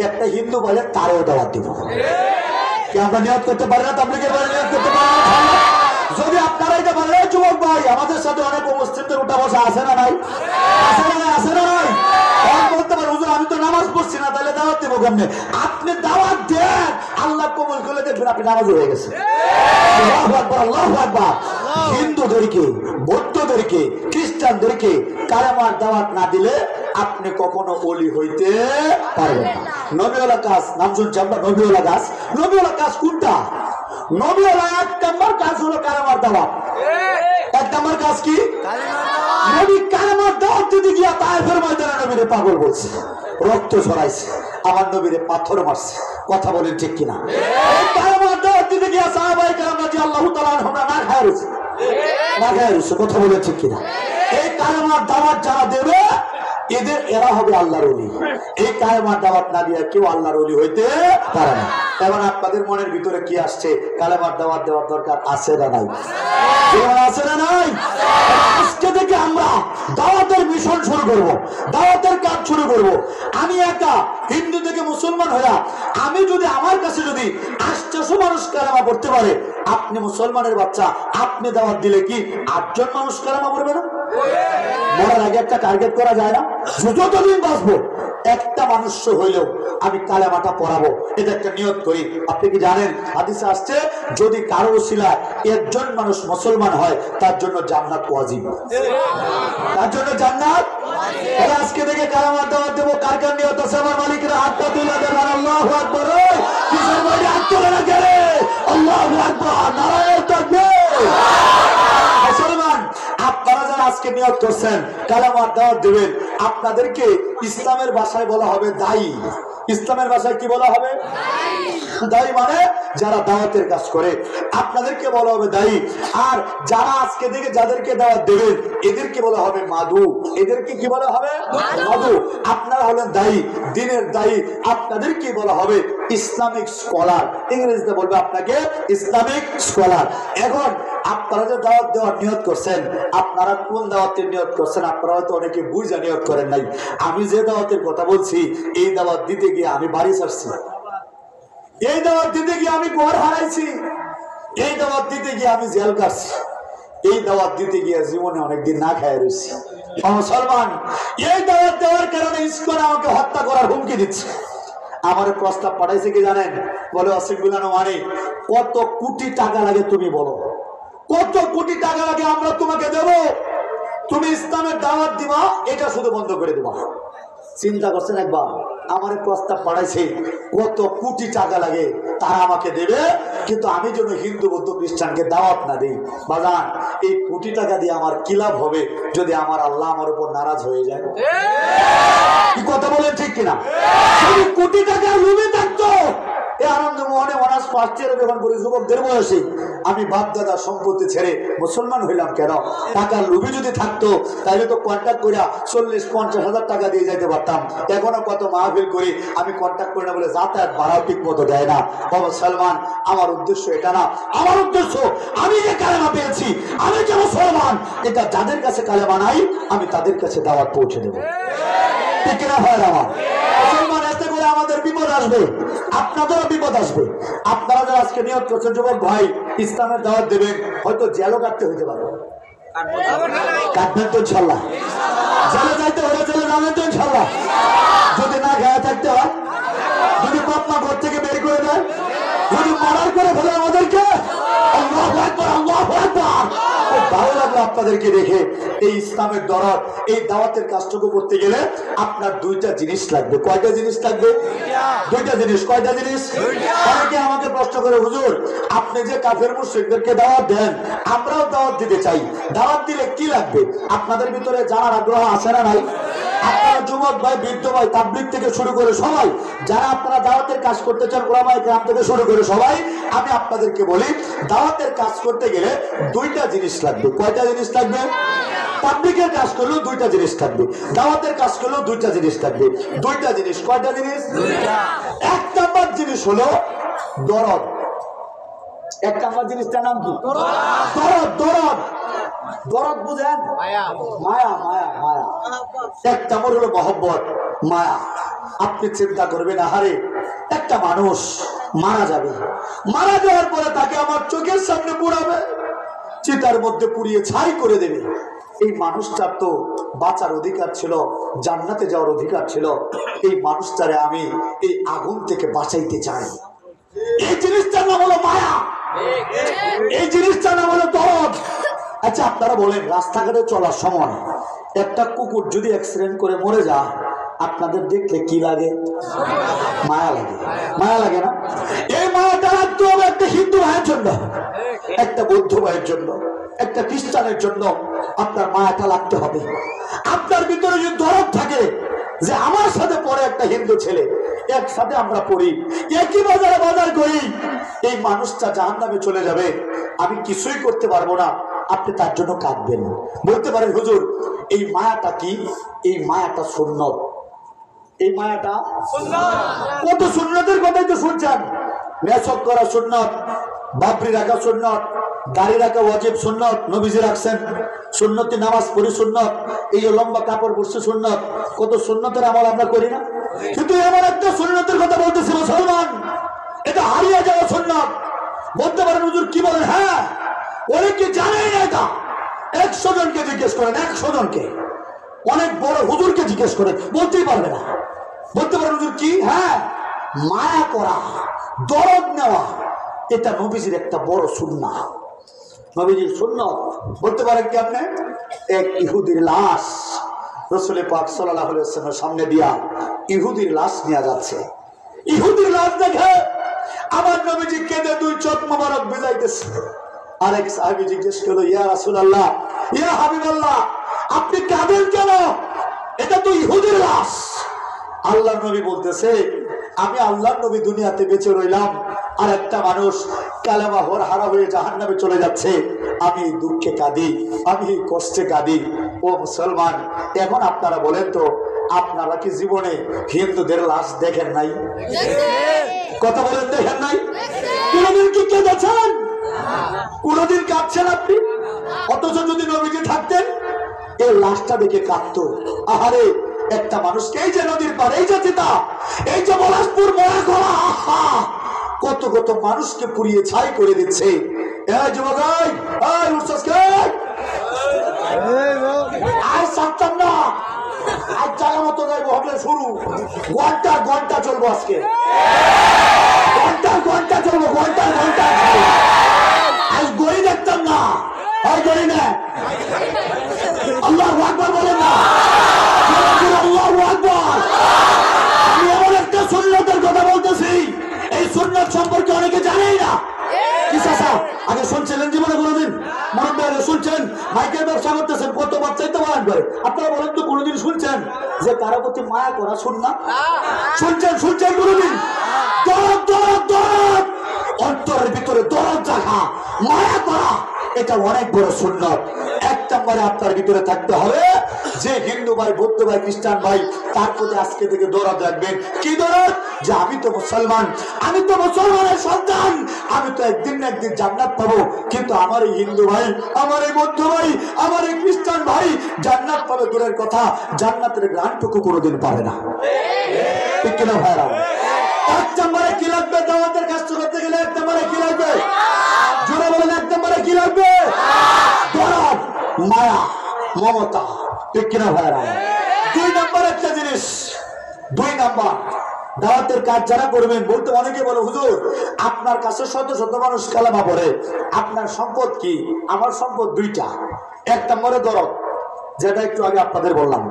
একটা হিন্দু ভাইয়ের তারও দাওয়াত দিব। কি আমরা নিয়ত করতে পারি না? তাবলীগের বাইরে নিয়ত করতে পারি না? যদি আপনারা এটা বলেন, যুবক ভাই, আমাদের সাথে অনেক মুসলিমদের উঠা বসা আছে না নাই? আছে না নাই? আছে না নাই? বলতে পারেন হুজুর আমি তো নামাজ পড়ছি না, তাহলে দাওয়াত দেবো কেমনে? আপনি দাওয়াত দেন, আল্লাহ কবুল করলে দেখবেন আপনি নামাজ হয়ে গেছে। আল্লাহু আকবার, আল্লাহু আকবার। হিন্দুদেরকে, বৌদ্ধদেরকে, খ্রিস্টানদেরকে কালেমার দাওয়াত না দিলে আপনি কখনো ওলি হইতে পারবেন না। নবীওয়ালা কাজ, নাম শুনছি আমরা নবীওয়ালা কাজ। নবীওয়ালা কাজ কোনটা? নবীওয়ালা 1 নম্বর কাজ হলো কালেমার দাওয়াত। 1 নম্বর কাজ কি? নবী কালেমার দাওয়াত দিতে গিয়া তায়েফের ময়দানে নবীরে পাগল বলছে, রক্ত ঝরাইছে, আমার নবীরে পাথর মারছে। কথা বলেন ঠিক কিনা? এই কালেমার দাওয়াত দিতে গিয়া সাহাবায়ে কেরাম রাদিয়াল্লাহু তাআলা আনহুম না খায় রয়েছে, না খায় রয়েছে। কথা বলেন ঠিক কিনা? এই কালেমার দাওয়াত যারা দেবে, এরা হবে আল্লাহর ওলি। এই কালেমার দাওয়াত না দিয়ে কেউ আল্লাহর ওলি হইতে পারে না। এখন আপনাদের মনের ভিতরে কি আসছে? কালেমার দাওয়াত দেওয়ার দরকার আছে না নাই? আছে না নাই? আজকে থেকে আমরা দাওয়াতের মিশন শুরু করব, দাওয়াতের কাজ শুরু করব। আমি একা হিন্দু থেকে মুসলমান হইয়া আমি যদি আমার কাছে যদি 800 মানুষ কালেমা পড়তে পারে, আপনি মুসলমানের বাচ্চা, আপনি দাওয়াত দিলে কি 8 জন মানুষ কালেমা পড়বে না? মরার আগে একটা টার্গেট করা যায় না? যতদিন বাঁচবো একটা মানুষ হইলেও আমি কালেমাটা পড়াবো, এটা একটা নিয়ত করি। আপনি কি জানেন হাদিসে আসছে যদি কারো ওসিলায় একজন মানুষ মুসলমান হয় তার জন্য জান্নাত ওয়াজিব, তার জন্য জান্নাত। আজকে থেকে কালেমার দাওয়াত দেবো। কার কার নিয়ত আছে? আমার মালিকরা হাতটা তুলে দেন। আল্লাহু আকবার। কিসের বাইরে হাত তোলে না গেলে? আল্লাহু আকবার, নারায়ে তাকবীর। মুসলমান আপনারা যারা আজকে নিয়ত করছেন কালেমার দাওয়াত দেবেন, আপনাদেরকে ইসলামের ভাষায় বলা হবে দায়ী। ইসলামের ভাষায় কি বলা হবে? দায়ী মানে যারা দাওয়াতের কাজ করে, আপনাদেরকে বলা হবে দায়ী। আর যারা আজকে থেকে যাদেরকে দাওয়াত দেবেন এদেরকে বলা হবে মাদু। এদেরকে কি বলা হবে? মাদু। আপনারা হলেন দায়ী, দিনের দায়ী। আপনাদেরকে বলা হবে ইসলামিক স্কলার। ইংরেজিতে বলবে আপনাকে ইসলামিক স্কলার। এখন আপনারা যে দাওয়াত দেওয়ার নিয়ত করছেন, আপনারা কোন দাওয়াতের নিয়ত করছেন? আপনারা হয়তো অনেকে বুঝা নিয়ত করেন নাই। আমি যে দাওয়াতের কথা বলছি, এই দাওয়াত দিতে গিয়ে আমি বাড়ি ছাড়ছি, এই দাওয়াত দিতে গিয়ে আমি ঘর হারাইছি, এই দাওয়াত দিতে গিয়ে আমি জেল কাটছি, এই দাওয়াত দিতে গিয়ে জীবনে অনেকদিন না খায় রয়েছি। মুসলমান, এই দাওয়াত দেওয়ার কারণে ইসকন আমাকে হত্যা করার হুমকি দিচ্ছে। আমার প্রস্তাব পাঠাইছে কি জানেন? বলে অসিফুল্লাহ মানে কত কোটি টাকা লাগে তুমি বলো, কত কোটি টাকা লাগে আমরা তোমাকে দেব, তুমি ইসলামের দাওয়াত দিবা, এটা শুধু বন্ধ করে দিবা। চিন্তা করছেন একবার? আমার প্রস্তাব পাঠাইছে কত কোটি টাকা লাগে তারা আমাকে দেবে, কিন্তু আমি যেন হিন্দু বৌদ্ধ খ্রিস্টানকে দাওয়াত না দিই। বাজান, এই কোটি টাকা দিয়ে আমার কি লাভ হবে যদি আমার আল্লাহ আমার উপর নারাজ হয়ে যায়? কি কথা বলেন ঠিক কিনা? যদি কোটি টাকার লোভে থাকতো, এই আনন্দ মোহনে অনার্স ফার্স্ট ইয়ারে যখন করি যুবকদের বয়সে, আমি বাপ দাদা সম্পত্তি ছেড়ে মুসলমান হইলাম কেন? টাকার লোভে যদি থাকতো তাহলে তো কন্ট্যাক্ট করে 40-50 হাজার টাকা দিয়ে যাইতে পারতাম। এখনো কত মাহফিল করি, আমি কন্ট্যাক্ট করি না বলে যাতায়াত ভাড়াও ঠিক মতো দেয় না। মুসলমান, আমার উদ্দেশ্য এটা না। আমার উদ্দেশ্য আমি যে কালেমা পেয়েছি, আমি যে মুসলমান, এটা যাদের কাছে কালেমা নাই আমি তাদের কাছে দাওয়াত পৌঁছে দেবো। ঠিক কিনা ভাই আমার? মুসলমান, এতে করে আমাদের বিপদ আসবে, আপনাদেরও বিপদ আসবে। আপনারা যারা আজকে নিয়ত করছেন যুবক ভাই ইসলামের দাওয়াত দেবেন, হয়তো জেলও কাটতে হইতে পারে। কাটবেন তো ইনশাল্লাহ? জেলে যাইতে হলে জেলে যাবেন তো ইনশাল্লাহ? যদি না গায়ে থাকতে হয়, যদি বাপ মা ঘর থেকে বের করে দেয়, যদি মারার করে ফেলে আমাদেরকে, আল্লাহু আকবার, আল্লাহু আকবার। ভালো লাগলো আপনাদেরকে দেখে। এই ইসলামের দরদ, এই দাওয়াতের কাজটুকু করতে গেলে আপনার দুইটা জিনিস লাগবে। কয়টা জিনিস লাগবে? দুইটা জিনিস। কয়টা জিনিস? অনেকে আমাকে প্রশ্ন করে, হুজুর আপনি যে কাফের মুশরিকদেরকে দাওয়াত দেন, আমরাও দাওয়াত দিতে চাই, দাওয়াত দিলে কি লাগবে? আপনাদের ভিতরে জানার আগ্রহ আছে না নাই? আপনারা যুবক ভাই, বৃদ্ধ ভাই, তাবলীগ থেকে শুরু করে সবাই যারা আপনারা দাওয়াতের কাজ করতে চান, ওলামায়ে কেরাম থেকে শুরু করে সবাই, আমি আপনাদেরকে বলি দাওয়াতের কাজ করতে গেলে দুইটা জিনিস লাগবে। কয়টা জিনিস লাগবে? তাবলীগের কাজ করলেও দুইটা জিনিস থাকবে, দাওয়াতের কাজ করলেও দুইটা জিনিস থাকবে। দুইটা জিনিস। কয়টা জিনিস? এক নাম্বার জিনিস হলো দরদ। এক নাম্বার জিনিসটার নাম কি? দরদ। দরদ, দরদ বুঝেন? মায়া, মায়া, মায়া। এক নাম্বার হলো মহব্বত, মায়া। আপনি চিন্তা করবেন, আহারে একটা মানুষ মারা যাবে, মারা যাওয়ার পরে তাকে আমার চোখের সামনে পুড়াবে, চিতার মধ্যে পুড়িয়ে ছাই করে দেবে। এই মানুষটার তো বাঁচার অধিকার ছিল, জান্নাতে যাওয়ার অধিকার ছিল। এই মানুষটারে আমি এই আগুন থেকে বাঁচাইতে চাই। এই জিনিসটার নাম হলো মায়া, এই জিনিসটার নাম হলো দরদ। আচ্ছা আপনারা বলেন, রাস্তাঘাটে চলার সময় একটা কুকুর যদি অ্যাক্সিডেন্ট করে মরে যায়, আপনাদের দেখলে কি লাগে? মায়া লাগে। মায়া লাগে না? এই মায়াটা রাখতে হবে একটা হিন্দু ভাইয়ের জন্য, একটা বৌদ্ধ ভাইয়ের জন্য, একটা খ্রিস্টানের জন্য। আপনার মায়াটা লাগতে হবে। আপনার ভিতরে যদি দরদ থাকে যে আমার সাথে পড়ে একটা হিন্দু ছেলে, একসাথে আমরা পড়ি, একই বাজারে বাজার করি, এই মানুষটা জাহান্নামে চলে যাবে, আমি কিছুই করতে পারবো না, আপনি তার জন্য কাঁদবেন। বলতে পারেন হুজুর এই মায়াটা কি? এই মায়াটা সুন্নত। এই মায়াটা কত সুন্নতের কথাই তো শুনছেন। মেসক করা সুন্নত, বাবরি রাখা সুন্নত, দাড়ি রাখা ওয়াজিব সুন্নত, নবীজি রাখছেন। সুন্নতি নামাজ পড়ি সুন্নত, এই যে লম্বা কাপড় পরছে সুন্নত। কত সুন্নতের আমল আমরা করি না? কিন্তু এমন একটা সুন্নতের কথা বলতেছি মুসলমান, এটা হারিয়ে যাওয়া সুন্নত। বলতে পারেন হুজুর কি বলেন? হ্যাঁ, অনেকে জানেই না এটা। 100 জনকে জিজ্ঞেস করেন, 100 জনকে, অনেক বড় হুজুরকে জিজ্ঞেস করেন, বলতেই পারবে না। বলতে পারেন হুজুর কি? হ্যাঁ, মায়া করা, দরদ নেওয়া, এটা নবীজির একটা বড় সুন্নাহ, নবীজির সুন্নত। বলতে পারেন কি আপনি? এক ইহুদির লাশ রাসূল পাক সাল্লাল্লাহু আলাইহি ওয়াসাল্লামের সামনে দিয়া ইহুদির লাশ নিয়ে যাচ্ছে। ইহুদির লাশ দেখে আমার নবীজি কেঁদে 2 চোখ মোবারক ভিজাইতেছে। আরেক সাহাবী জিজ্ঞেস করলো, ইয়া রাসূলুল্লাহ, ইয়া হাবিবাল্লাহ, আপনি কাঁদেন কেন? এটা তো ইহুদির লাশ। আল্লাহর নবী বলতেছে, আমি আল্লাহর নবী দুনিয়াতে বেঁচে রইলাম, আর একটা মানুষ কালেমা হারা হয়ে জাহান্নামে চলে যাচ্ছে, আমি দুঃখে কাঁদি, আমি কষ্টে কাঁদি। ও মুসলমান, এখন আপনারা বলেন তো, আপনারা কি জীবনে হিন্দুদের লাশ দেখেন নাই? কথা বলেন, দেখেন নাই? কোনদিন কি কেঁদেছেন? কোনদিন কাঁদছেন আপনি? অথচ যদি নবীজি থাকতেন, এই লাশটা দেখে কাঁদতো। আহারে, একটা মানুষকে এই যে নদীর পার, এই যে চিতা, এই যে পলাশপুর মরা করা, কত কত মানুষকে পুড়িয়ে ছাই করে দিচ্ছে। এই যুবক, আজ সাতটাম না, আজ জায়গা মতো যাইবো, হোটেল শুরু, ঘন্টা ঘন্টা চলবো আজকে, ঘন্টা চলবো, ঘন্টা আজ গড়ি দেখতাম না, হয় গড়ি না। আল্লাহু আকবার বলেন না? আল্লাহু আকবার। আমি এমন একটা সুন্নতের কথা বলতেছি, এই সুন্নত সম্পর্কে অনেকে জানেই না। কি চাচা, আগে শুনছিলেন জীবনে কোনোদিন? মুরব্বী শুনছেন? মাইকের ব্যবসা করতেছেন, কত বাচ্চাই তো বয়ান করে। আপনারা বলেন তো, কোনোদিন শুনছেন যে কারো প্রতি মায়া করা সুন্নাত? শুনছেন কোনোদিন? দরদ, অন্তরের ভিতরে দরদ রাখা, মায়া করা, এটা অনেক বড় সুন্নত। এক নম্বরে আপনার ভিতরে থাকতে হবে যে হিন্দু ভাই, বৌদ্ধ ভাই, খ্রিস্টান ভাই, তার প্রতি আজকে থেকে দরদ রাখবেন। কি দরদ? যে আমি তো মুসলমান, আমি তো মুসলমানের সন্তান, আমি তো একদিন না একদিন জান্নাত পাবো। কিন্তু আমার এই হিন্দু ভাই, আমার এই বৌদ্ধ ভাই, আমার এই খ্রিস্টান ভাই জান্নাত পাবে দূরের কথা, জান্নাতের গ্রান্টুকু কোনোদিন পাবে না। ঠিক কিনা ভাইরা? এক নম্বরে কি লাগবে? দাওয়াতের কাজ করতে গেলে এক নম্বরে কি লাগবে? জোরে বলেন, এক নম্বরে কি লাগবে? দরদ, মায়া, মমতা। ঠিক কিনা ভাইরা? 2 নম্বর একটা জিনিস, 2 নম্বর দাওয়াতের কাজ যারা করবেন। বলতে অনেকে বলে, হুজুর আপনার কাছে শত শত মানুষ কালেমা পড়ে, আপনার সম্পদ কি? আমার সম্পদ 2টা। 1 নম্বরে দরদ, যেটা একটু আগে আপনাদের বললাম।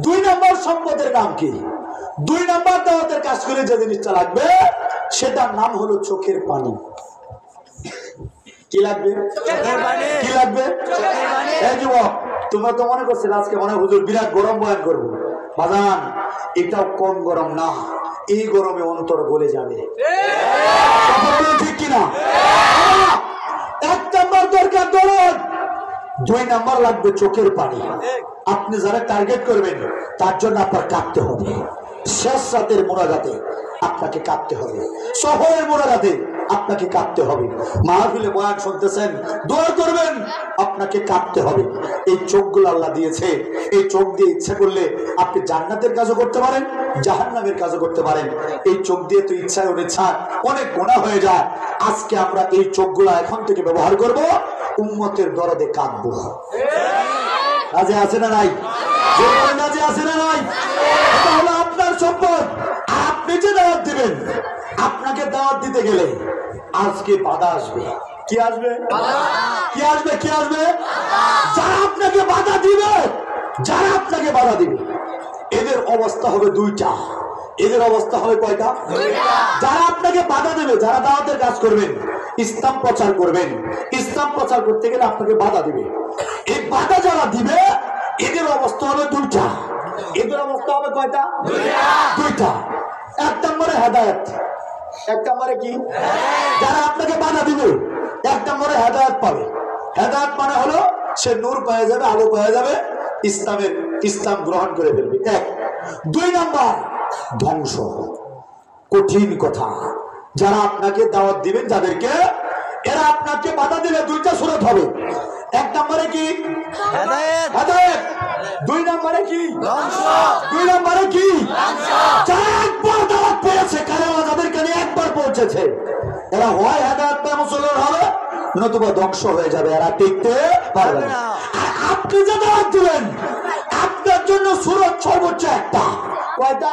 2 নম্বর সম্পদের নাম কি? 2 নম্বর দাওয়াতের কাজ করে যে জিনিসটা লাগবে, সেটার নাম হলো চোখের পানি। কি লাগবে? কি লাগবে? এই যুবক, তোমরা তো মনে করছিলে আজকে মনে হুজুর বিরাট গরম বয়ান করবো। বাজান, এটাও কম গরম না, এই গরমে অন্তর গলে যাবে। ঠিক কিনা? 1 নম্বর দরকার দরদ, 2 নম্বর লাগবে চোখের পানি। আপনি যারা টার্গেট করবেন, তার জন্য আপনার কাঁদতে হবে। শেষ রাতের মোনাজাতে আপনাকে কাঁদতে হবে, শহরের মোনাজাতে আপনাকে কাঁদতে হবে, মাহফিলে বয়ান শুনতেছেন, দোয়া করবেন, আপনাকে কাঁদতে হবে। এই চোখগুলো আল্লাহ দিয়েছে, এই চোখ দিয়ে ইচ্ছা করলে আপনি জান্নাতের কাজও করতে পারেন, জাহান্নামের কাজও করতে পারেন। এই চোখ দিয়ে তো ইচ্ছায় অনিচ্ছা অনেক গুনাহ হয়ে যায়। আজকে আমরা এই চোখগুলো এখন থেকে ব্যবহার করব, উম্মতের দরদে কাঁদবো। কাজে আছে না নাই? কাজে আছে না নাই? এটা হলো আপনার সম্পদ। আপনি যে দাওয়াত দিবেন, আপনাকে দাওয়াত দিতে গেলে আজকে বাধা আসবে। কি আসবে? কি আসবে? কি আসবে? যারা আপনাকে বাধা দিবে, যারা আপনাকে বাধা দিবে, এদের অবস্থা হবে 2টা। এদের অবস্থা হবে কয়টা? 2টা। যারা আপনাকে বাধা দেবে, যারা দাওয়াতের কাজ করবেন, ইসলাম প্রচার করবেন, ইসলাম প্রচার করতে গেলে আপনাকে বাধা দিবে, এই বাধা যারা দিবে, এদের অবস্থা হবে 2টা। এদের অবস্থা হবে কয়টা? 2টা। 1 নম্বরে হেদায়েত। 1 নম্বরে কি? যারা আপনাকে বাধা দিবে, 1 নম্বরে হেদায়েত পাবে। হেদায়েত মানে হলো সে নূর পেয়ে যাবে, আলো পেয়ে যাবে, ইসলাম গ্রহণ করে ফেলবে। 1। 2 নম্বর ধ্বংস, কঠিন কথা, যারা আপনাকে দাওয়াত দিবেন, যাদেরকে এরা আপনাকে বাধা দিলে দুইটা সূরত হবে। এক নম্বরে কি হেদায়েত, দুই নম্বরে কি ধ্বংস, দুই নম্বরে কি ধ্বংস। যারা একবার দাওয়াত পেয়েছে, কালেমা যাদেরকে নিয়ে একবার পৌঁছেছে, এরা হয় হেদায়েত বা মুসলমান হবে, নতুবা ধ্বংস হয়ে যাবে, এরা টিকতে পারবে না। আর আপনি যে দাওয়াত দিলেন, আপনার জন্য সূরত সর্বোচ্চ একটা। কয়টা?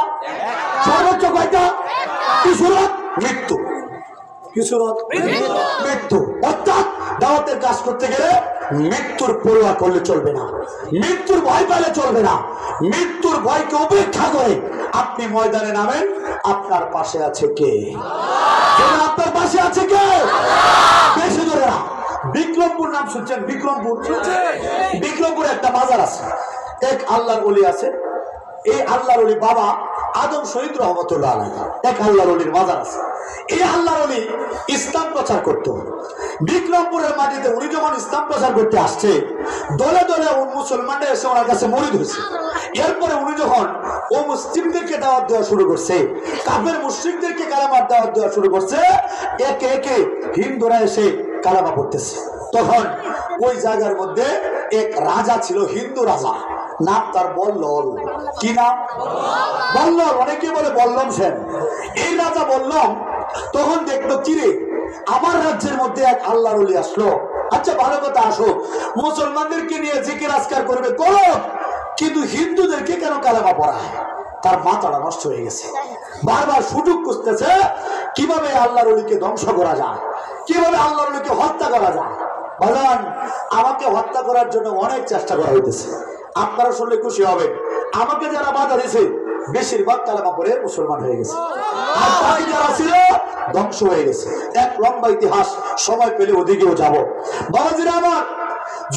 সর্বোচ্চ কয়টা? কি সূরত? মৃত্যু। কি সূরত? মৃত্যু। অর্থাৎ দাওয়াতের কাজ করতে গেলে মৃত্যুর পরোয়া করলে চলবে না, মৃত্যুর ভয় পেলে চলবে না। মৃত্যুর ভয়কে উপেক্ষা করে আপনি ময়দানে নামেন। আপনার পাশে আছে কে? আপনার পাশে আছে কে? বেশি ধরে না। বিক্রমপুর নাম শুনছেন? বিক্রমপুর, বিক্রমপুরে একটা বাজার আছে, এক আল্লাহর ওলি আছে। এই আল্লাহর ওলি বাবা আদম শহীদ রহমতুল্লাহ আলাইহি, এক আল্লাহর ওলির মাজার আছে। এই আল্লাহর ওলি ইসলাম প্রচার করত বিক্রমপুরের মাটিতে। উনি যখন ইসলাম প্রচার করতে আসছে, দলে দলে মুসলমানরা এসে ওনার কাছে মুরিদ হয়েছে। এরপরে উনি যখন ও মুসলিমদেরকে দাওয়াত দেওয়া শুরু করছে, কাফের মুশরিকদেরকে কালেমার দাওয়াত দেওয়া শুরু করছে, একে একে হিন্দুরা এসে কালেমা পড়তেছে। তখন ওই জায়গার মধ্যে এক রাজা ছিল, হিন্দু রাজা, নাম তার বল্লল। কি নাম? বল্লল। অনেকে বলে বল্লম সেন। এই রাজা বল্লম তখন দেখলো, কিরে আমার রাজ্যের মধ্যে এক আল্লাহর ওলি আসলো, আচ্ছা ভালো কথা, আসো, মুসলমানদেরকে নিয়ে জিকির আজকার করবে, করো, কিন্তু হিন্দুদেরকে কেন কালেমা পড়ায়? তার মাথাটা নষ্ট হয়ে গেছে। বারবার সুযোগ খুঁজতেছে কিভাবে আল্লাহর ওলিকে ধ্বংস করা যায়, কিভাবে আল্লাহর ওলিকে হত্যা করা যায়। বলেন, আমাকে হত্যা করার জন্য অনেক চেষ্টা করা হইতেছে। আপনারা শুনলে খুশি হবেন, আমাকে যারা বাধা দিয়েছে বেশিরভাগ কালেমা পড়ে মুসলমান হয়ে গেছে, আর বাকি যারা ছিল ধ্বংস হয়ে গেছে। এক লম্বা ইতিহাস, সময় পেলে ওদিকেও যাব। বাবাজিরা আমার,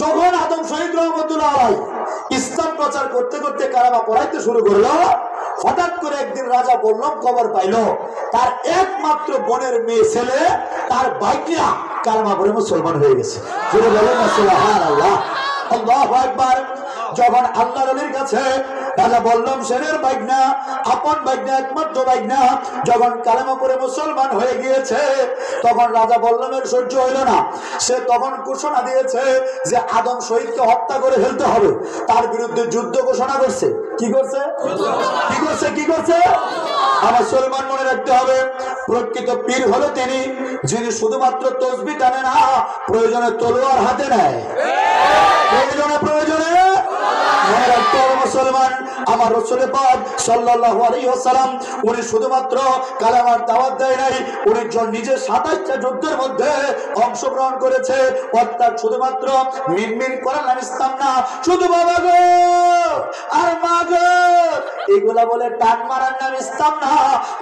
যখন আদম শহীদ রহমতুল্লাহ আলাইহি ইসলাম প্রচার করতে করতে কালেমা পড়াইতে শুরু করলো, হঠাৎ করে একদিন রাজা বল্লম খবর পাইলো তার একমাত্র বোনের মেয়ে ছেলে, তার বাইকরা কালেমা পড়ে মুসলমান হয়ে গেছে। সুবহানাল্লাহ, আল্লাহু আকবার। যখন আল্লাহর ওলির কাছে রাজা বল্লম সেনের বাইকনা, আপন বাইকনা, একমাত্র বাইকনা যখন কালেমা পড়ে মুসলমান হয়ে গিয়েছে, তখন রাজা বল্লমের সহ্য হইল না। সে তখন ঘোষণা দিয়েছে যে আদম শহীদকে হত্যা করে ফেলতে হবে। তার বিরুদ্ধে যুদ্ধ ঘোষণা করছে। কি করছে? কি করছে? কি করছে? আমার মুসলমান মনে রাখতে হবে, প্রকৃত পীর হলো তিনি যিনি শুধুমাত্র তসবিহ টানে না, প্রয়োজনে তলোয়ার হাতে নেয়। প্রয়োজনে প্রয়োজনে মনে রাখতে হবে মুসলমান, আমার রাসূল পাক সাল্লাল্লাহু আলাইহি ওয়াসাল্লাম উনি শুধুমাত্র কালেমার দাওয়াত দেয় নাই, উনি নিজে 27টা যুদ্ধের মধ্যে অংশগ্রহণ করেছে। অর্থাৎ শুধুমাত্র মিনমিন করার নাম ইসলাম না, শুধু বাবা গো আর মা গো এগুলা বলে টান মারার নাম ইসলাম না।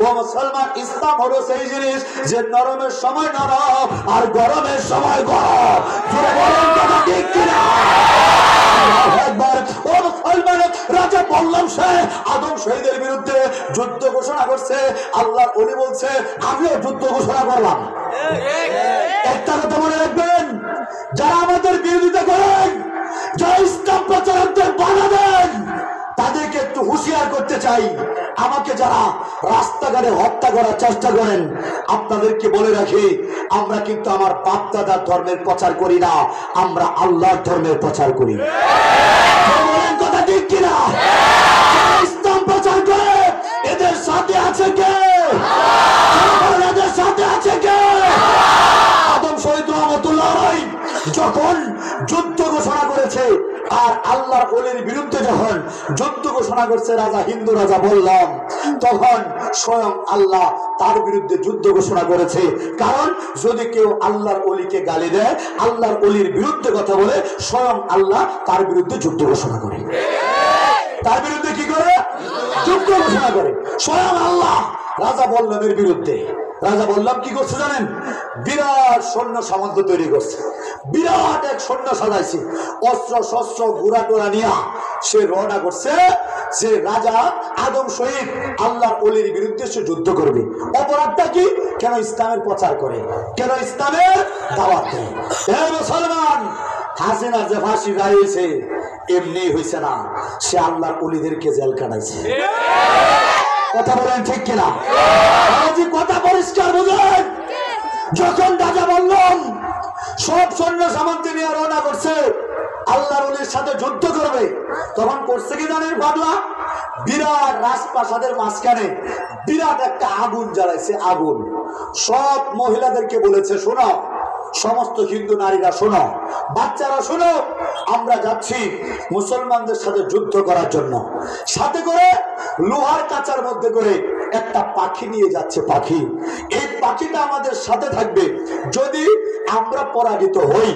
ও মুসলমান, ইসলাম হলো সেই জিনিস যে নরমের সময় নরম আর গরমের সময় গরম। বলেন কথা ঠিক কিনা? রাজা বল্লম শাহ আদম শহীদের বিরুদ্ধে যুদ্ধ ঘোষণা করছে। আল্লাহর ওলি বলছে, আমিও যুদ্ধ ঘোষণা করলাম। একটা কথা মনে রাখবেন, যারা আমাদের বিরোধিতা করেন, যারা ইসলাম প্রচারকদের বাধা দেন, তাদেরকে একটু হুঁশিয়ার করতে চাই। আমাকে যারা রাস্তাঘাটে হত্যা করার চেষ্টা করেন, আপনাদেরকে বলে রাখি, আমরা কিন্তু আমার বাপ দাদার ধর্মের প্রচার করি না, আমরা আল্লাহর ধর্মের প্রচার করি। কথা ঠিক কিনা? ইসলাম প্রচার করে এদের সাথে আছে কে? এদের সাথে আছে কে? আদম শহীদ রহমতুল্লাহ আলাইহি যখন যুদ্ধ ঘোষণা করেছে, আর আল্লাহর ওলির বিরুদ্ধে যখন যুদ্ধ ঘোষণা করছে রাজা, হিন্দু রাজা বললাম, তখন স্বয়ং আল্লাহ তার বিরুদ্ধে যুদ্ধ ঘোষণা করেছে। কারণ যদি কেউ আল্লাহর ওলিকে গালি দেয়, আল্লাহর ওলির বিরুদ্ধে কথা বলে, স্বয়ং আল্লাহ তার বিরুদ্ধে যুদ্ধ ঘোষণা করে। তার বিরুদ্ধে কি করে? যুদ্ধ ঘোষণা করে স্বয়ং আল্লাহ রাজা বল্লমের বিরুদ্ধে। রাজা বল্লম কি করছে জানেন? বিরাট সৈন্য সামন্ত তৈরি করছে, বিরাট এক সৈন্য সাজাইছে, অস্ত্র শস্ত্র ঘোড়া টোড়া নিয়ে সে রওনা করছে যে রাজা আদম শহীদ আল্লাহর ওলির বিরুদ্ধে সে যুদ্ধ করবে। অপরাধটা কি? কেন ইসলামের প্রচার করে, কেন ইসলামের দাওয়াত দেয়। হে মুসলমান, হাসিনা যে ফাঁসি গাইছে এমনি হয়েছে না, সে আল্লাহর ওলিদেরকে জেল কাটাইছে। কথা বলেন ঠিক কিনা? কথা পরিষ্কার বুঝেন। যখন রাজা বললাম সব সৈন্য সামন্তে নিয়ে রওনা করছে আল্লাহর ওলির সাথে যুদ্ধ করবে, তখন করছে কি জানেন পাগলা? বিরাট রাজপ্রাসাদের মাঝখানে বিরাট একটা আগুন জ্বালাইছে। আগুন সব মহিলাদেরকে বলেছে, শোনো সমস্ত হিন্দু নারীরা শোনো, বাচ্চারা শোনো, আমরা যাচ্ছি মুসলমানদের সাথে যুদ্ধ করার জন্য। সাথে করে লোহার কাঁচার মধ্যে করে একটা পাখি নিয়ে যাচ্ছে। পাখি, এই পাখিটা আমাদের সাথে থাকবে। যদি আমরা পরাজিত হই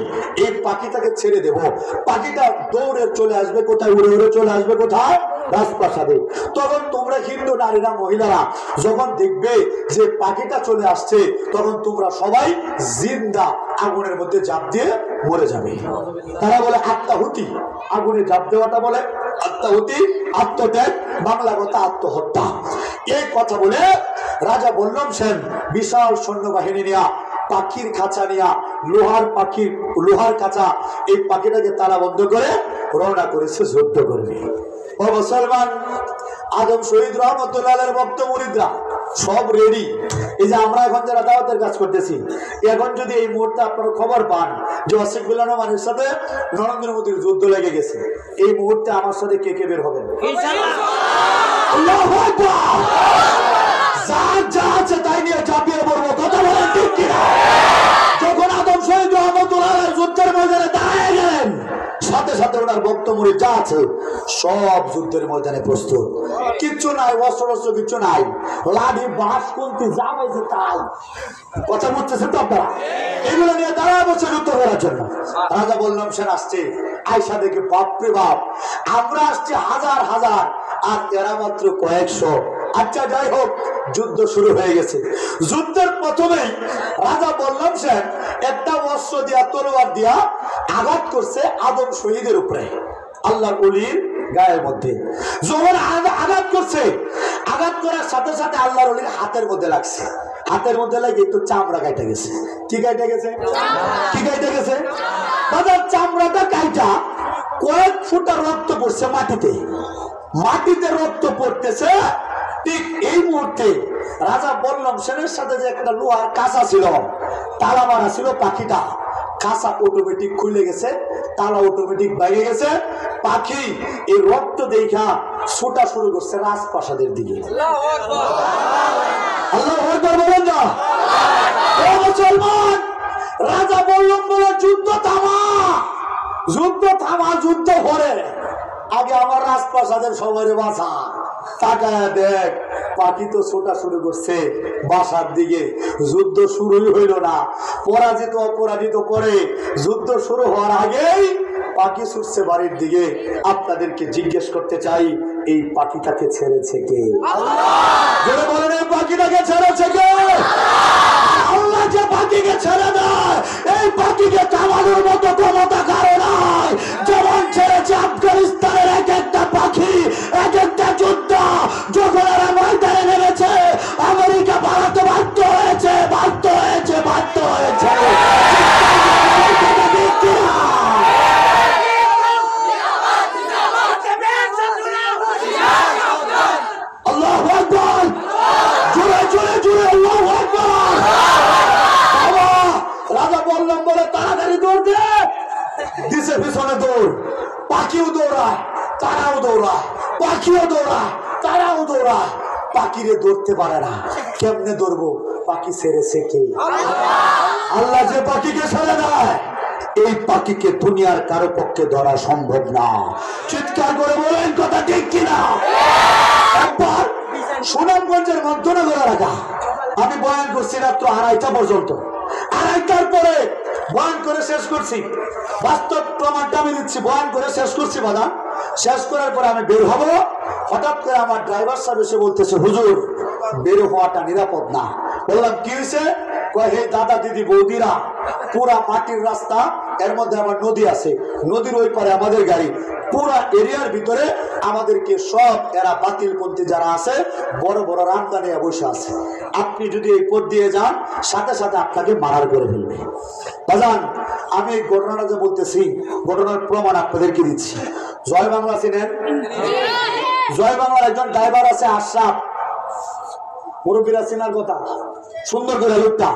এই পাখিটাকে ছেড়ে দেব। পাখিটা দৌড়ে চলে আসবে কোথায়? উড়ে উড়ে চলে আসবে কোথায়? রাজপ্রাসাদে। তখন তোমরা হিন্দু নারীরা মহিলারা যখন দেখবে যে পাখিটা চলে আসছে, তখন তোমরা সবাই জিন্দা আগুনের মধ্যে ঝাঁপ দিয়ে মরে যাবে। তারা বলে আত্মাহুতি, আগুনে ঝাঁপ দেওয়াটা বলে আত্মাহুতি, আত্মত্যাগ, বাংলা কথা আত্মহত্যা। এই কথা বলে রাজা বল্লভ সেন বিশাল সৈন্যবাহিনী নিয়ে পাখির খাঁচা নিয়া লোহার খাঁচা এই পাখিটাকে তালা বন্ধ করে রওনা করেছে যুদ্ধ করবে। ও মুসলমান, আদম শহীদ রহমতুল্লাহের ভক্ত মুরিদরা সব রেডি। এই যে আমরা এখন যারা দাওয়াতের কাজ করতেছি, এখন যদি এই মুহূর্তে আপনারা খবর পান যে অসিফ বিল্লাহ মানের সাথে নরেন্দ্র মোদীর যুদ্ধ লেগে গেছে, এই মুহূর্তে আমার সাথে কে কে বের হবেন? আল্লাহু আকবার। যা আছে তাই নিয়ে চাপিয়ে পড়বো। কথা বলেন ঠিক কিনা? যখন আদম শহীদ রহমতুল্লাহ যুদ্ধের ময়দানে দাঁড়িয়ে গেলেন, সাথে সাথে ওনার ভক্ত মুরিদ যা আছে সব যুদ্ধের ময়দানে প্রস্তুত। কিচ্ছু নাই, অস্ত্র কিচ্ছু নাই, লাঠি বাঁশ কুন্তি যা পাইছে তাই। কথা বুঝতেছেন তো আপনারা? এগুলো নিয়ে দাঁড়া বসে যুদ্ধ করার জন্য রাজা বললাম সেন আসছে। আয়সা দেখে বাপরে বাপ, আমরা আসছি হাজার হাজার আর এরা মাত্র কয়েকশো। আচ্ছা যাই হোক, যুদ্ধ শুরু হয়ে গেছে। যুদ্ধের প্রথমেই রাজা বল্লভ সেন একটা অস্ত্র দিয়া তলোয়ার দিয়া আঘাত করছে আদম শহীদের উপরে, আল্লাহর ওলির গায়ের মধ্যে। যখন আঘাত করছে, আঘাত করার সাথে সাথে আল্লাহর ওলির হাতের মধ্যে লাগছে। হাতের মধ্যে লাগে একটু চামড়া কাটা গেছে। কি কাটা গেছে? কি কাটা গেছে? বাজার চামড়াটা কাটা কয়েক ফুটা রক্ত পড়ছে মাটিতে। মাটিতে রক্ত পড়তেছে। ঠিক এই মুহূর্তে রাজা বল্লভ সেনের সাথে যে একটা লোহার কাঁচা ছিল, তালা মারা ছিল, পাখিটা কাঁচা অটোমেটিক খুলে গেছে, তালা অটোমেটিক বাইরে গেছে। পাখি এই রক্ত দেখা ছোটা শুরু করছে রাজপ্রাসাদের দিকে। আল্লাহু আকবার বলেন না? ও মুসলমান, রাজা বল্লভ বলে যুদ্ধ থামা, যুদ্ধ থামা, যুদ্ধ করে আগে আমার রাজপ্রাসাদের সবাই বাঁচা। তাকায় দেখ, পাখি তো ছোটা শুরু করছে বাসার দিকে। যুদ্ধ শুরুই হইল না। পরাজিত অপরাজিত করে যুদ্ধ শুরু হওয়ার আগেই পাখি ছুটছে বাড়ির দিকে। আপনাদেরকে জিজ্ঞেস করতে চাই, এই পাখিটাকে ছেড়েছে কে? যারা বলেন এই পাখিটাকে ছেড়েছে কে? আল্লাহ যে পাখিকে ছেড়ে দেয়, এই পাখিকে থামানোর মতো ক্ষমতা কারো নাই। যেমন ছেড়েছে আফগানিস্তানের এক একটা পাখি, এক একটা যুদ্ধ। যখন এরা ময়দানে নেমেছে, আমেরিকা পালাতে বাধ্য হয়েছে, বাধ্য হয়েছে, বাধ্য হয়েছে। আল্লাহু আকবার, জোরে জোরে জোরে আল্লাহু আকবার। বাবা, রাজা বললাম বলে তাড়াতাড়ি দৌড় দে। দিছে পিছনে দৌড়, পাখিও দৌড়ায়, তারাও দৌড়ায়, পাখিও দৌড়ায়, তারাও দৌড়ায়। পাখিরে ধরতে পারে না। কেমনে ধরবো? পাখি ছেড়েছে কে? আল্লাহ যে পাখিকে ছেড়ে দেয়, এই পাখিকে দুনিয়ার কারো পক্ষে ধরা সম্ভব না। চিৎকার করে বলেন কথা ঠিক কিনা? একবার সুনামগঞ্জের মধ্যনগর এলাকা আমি বয়ান করছি রাত্র 2:30 পর্যন্ত। 2:30টার পরে বয়ান করে শেষ করছি। বাস্তব প্রমাণটা আমি দিচ্ছি। বয়ান করে শেষ করছি বাদা। শেষ করার পরে আমি বের হব, হঠাৎ করে আমার ড্রাইভার সাহেব এসে বলতেছে, হুজুর বের হওয়াটা নিরাপদ না। বললাম কি হয়েছে? কয় হে দাদা দিদি বৌদিরা, পুরা মাটির রাস্তা, এর মধ্যে আবার নদী আছে, নদীর ওই পারে আমাদের গাড়ি, পুরা এরিয়ার ভিতরে আমাদেরকে সব এরা বাতিলপন্থী যারা আছে বড় বড় রামদা নিয়ে বসে আছে। আপনি যদি এই পথ দিয়ে যান, সাথে সাথে আপনাকে মারার করে ফেলবে। বাজান, আমি এই ঘটনাটা যে বলতেছি, ঘটনার প্রমাণ আপনাদেরকে দিচ্ছি। জয় বাংলা চিনেন? জয় বাংলার একজন ড্রাইভার আছে আশরাফ, মুরব্বীরা চিনার কথা, সুন্দর করে লোকটা।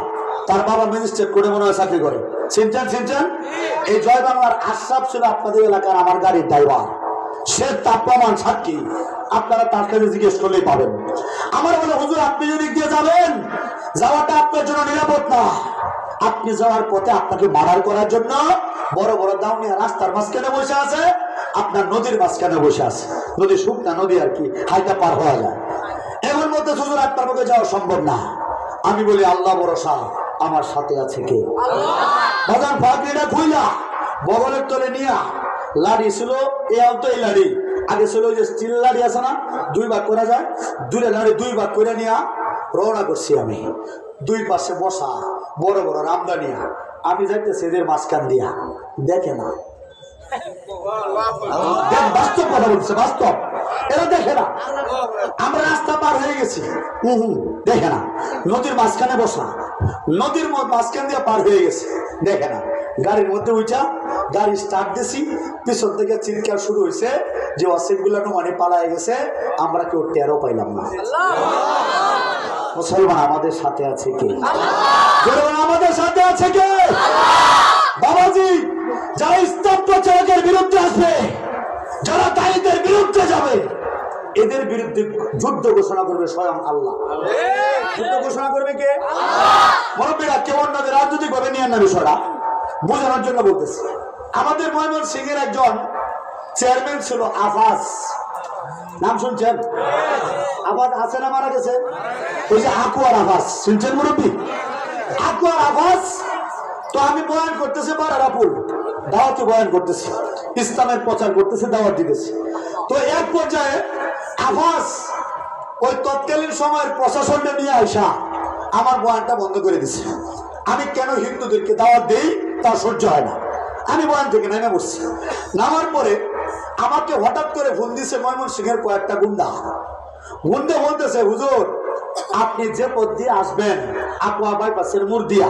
তার বাবা ম্যাজিস্ট্রেট কোর্টে মনে হয় চাকরি করে। চিনছেন? এই জয় বাংলার আশরাফ ছিল আপনাদের এলাকার আমার গাড়ির ড্রাইভার। সে তাপমান সাক্ষী, আপনারা তার কাছে জিজ্ঞেস করলেই পাবেন। আমার বলে হুজুর আপনি যদি দিয়ে যাবেন, যাওয়াটা আপনার জন্য নিরাপদ না। আপনি যাওয়ার পথে আপনাকে মার্ডার করার জন্য বড় বড় দাউনিয়া রাস্তার মাঝখানে বসে আছে, আপনার নদীর মাঝখানে বসে আছে। নদী শুকনা নদী আর কি, হাইটা পার হওয়া যায়। এমন মধ্যে হুজুর আপনার পক্ষে যাওয়া সম্ভব না। আমি বলি আল্লাহ ভরসা, আমার সাথে আছে কে? বাজার ফাঁকড়িটা খুইলা বগলের তলে নিয়া, লাড়ি ছিল এই লাড়ি, আগে ছিল ওই যে স্টিল লাড়ি আছে না, 2 ভাগ করা যায়, দুটো লাড়ি 2 ভাগ করে নিয়া রওনা করছি। আমি 2 পাশে বসা বড় বড় রামদানিয়া, আমি যাইতেছি এদের মাঝখান দিয়া। দেখে না, বাস্তব কথা বলছে, বাস্তব। এরা দেখে না আমরা রাস্তা পার হয়ে গেছি, দেখে না। নদীর মাঝখানে বসা, নদীর মাঝখান দিয়ে পার হয়ে গেছে, দেখে না। গাড়ির মধ্যে উঠা গাড়ি স্টার্ট দিছি, পিছন থেকে চিৎকার শুরু হয়েছে যে অসিফ গুলানো মানে পালায় গেছে, আমরা কেউ টেরও পাইলাম না। মুসলমান আমাদের সাথে আছে কে? আমাদের সাথে আছে কে? বাবাজি, যারা ইসলাম প্রচারকের বিরুদ্ধে আসবে, যারা দায়ীদের বিরুদ্ধে যাবে, এদের বিরুদ্ধে যুদ্ধ ঘোষণা করবে স্বয়ং আল্লাহ। যুদ্ধ ঘোষণা করবে কে? মুরব্বীরা কেউ অন্যদের রাজনৈতিক ভাবে নিয়ে না, বিষয়টা বোঝানোর জন্য বলতেছি। আমাদের ময়মনসিংহের একজন চেয়ারম্যান ছিল আফাজ, নাম শুনছেন? আফাজ আছে না মারা গেছে? ওই যে আকুয়ার আফাজ, শুনছেন মুরব্বী? আকুয়ার আফাজ। তো আমি বয়ান করতেছি বারারাপুর, দাওয়াতে বয়ান করতেছি, ইসলামের প্রচার করতেছি, দাওয়াত দিতেছি। তো এক পর্যায়ে আফাজ ওই তৎকালীন সময়ের প্রশাসনটা নিয়ে আইসা আমার বয়ানটা বন্ধ করে দিছে। আমি কেন হিন্দুদেরকে দাওয়াত দেই তা সহ্য হয় না। আমি বয়ান থেকে নেমে বসছি। নামার পরে আমাকে হঠাৎ করে ফোন দিছে ময়মনসিংহের কয়েকটা গুন্ডা বলতেছে, হুজুর আপনি যে পথ দিয়ে আসবেন আকুয়া বাইপাসের মোড় দিয়া,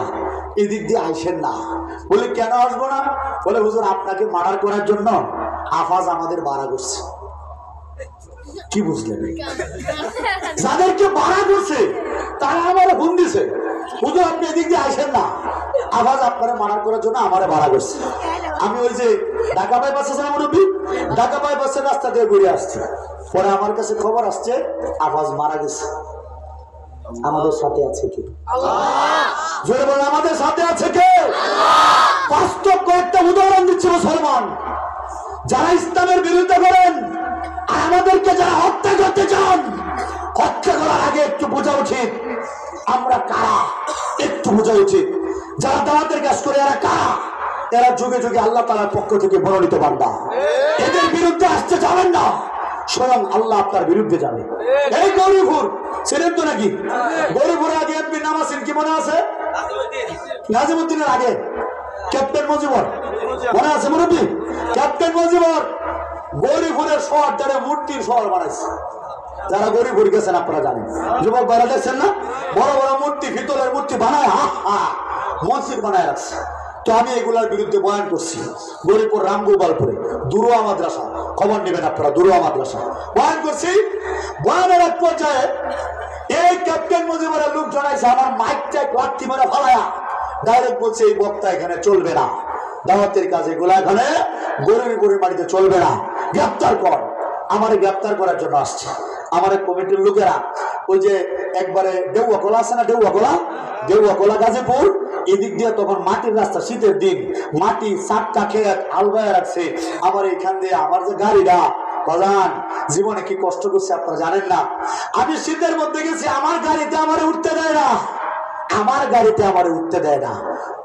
এদিক দিয়ে আইসেন না। বলে কেন আসবো না? বলে হুজুর আপনাকে মার্ডার করার জন্য আফাজ আমাদের বাড়া করছে। কি বুঝলেন? যাদেরকে বাড়া করছে তারা আমার ফোন দিছে, হুজুর আপনি এদিক দিয়ে আইসেন না, আফাজ আপনারা মার্ডার করার জন্য আমারে বাড়া করছে। আমি ওই যে ঢাকা বাইপাস আছে না মুরব্বী, ঢাকা বাইপাসের রাস্তা দিয়ে ঘুরে আসছি। পরে আমার কাছে খবর আসছে আফাজ মারা গেছে। আমাদের সাথে আছে কে? জোরে বলে আমাদের সাথে আছে কে? বাস্তব কয়েকটা উদাহরণ দিচ্ছে মুসলমান, যারা ইসলামের বিরুদ্ধে করেন আর আমাদেরকে যারা হত্যা করতে চান, হত্যা করার আগে একটু বোঝা উচিত আমরা কারা, একটু বোঝা উচিত। যারা দাওয়াতের কাজ করে এরা কারা? এরা যুগে যুগে আল্লাহ তাআলার পক্ষ থেকে মনোনীত বান্দা। এদের বিরুদ্ধে আসতে যাবেন না, স্বয়ং আল্লাহ আপনার বিরুদ্ধে যাবে। এই গরিবপুর ছিলেন তো নাকি? গরিবপুরে আগে এমপি নাম আছেন, কি মনে আছে? নাজিমউদ্দিনের আগে ক্যাপ্টেন মুজিবর, মনে আছে মুরব্বী? ক্যাপ্টেন মুজিবর গরিবপুরের শহর যারা মূর্তির শহর বানাইছে। যারা গরিবপুর গেছেন আপনারা জানেন, যুবক বাইরে দেখছেন না, বড় বড় মূর্তি, পিতলের মূর্তি বানায় মসজিদ বানায় রাখছে। তো আমি এগুলার বিরুদ্ধে বয়ান করছি। গরিবপুর রামগোপালপুরে দুরুয়া মাদ্রাসা, খবর নেবেন আপনারা, দুরুয়া মাদ্রাসা বয়ান করছি। বয়ানের এক পর্যায়ে এই ক্যাপ্টেন মুজিবরের লোক জানাইছে আমার মাইকটা লাঠি মেরে ফালায়া ডাইরেক্ট বলছে এই বক্তা এখানে চলবে না, দাওয়াতের কাজে এগুলা এখানে গরিবপুরের বাড়িতে চলবে না, গ্রেপ্তার কর। আমারে গ্রেপ্তার করার জন্য আসছে। আমার কমিটির লোকেরা ওই যে একবারে ডেউয়াকলা আছে না, ডেউয়াকলা গাজীপুর, এদিক দিয়ে তখন মাটির রাস্তা, শীতের দিন মাটি চাপটা খেয়ে আলবায় রাখছে। আমার এইখান দিয়ে আমার যে গাড়িটা বাজান জীবনে কি কষ্ট করছে আপনারা জানেন না। আমি শীতের মধ্যে গেছি, আমার গাড়িতে আমারে উঠতে দেয় না, আমার গাড়িতে আমারে উঠতে দেয় না।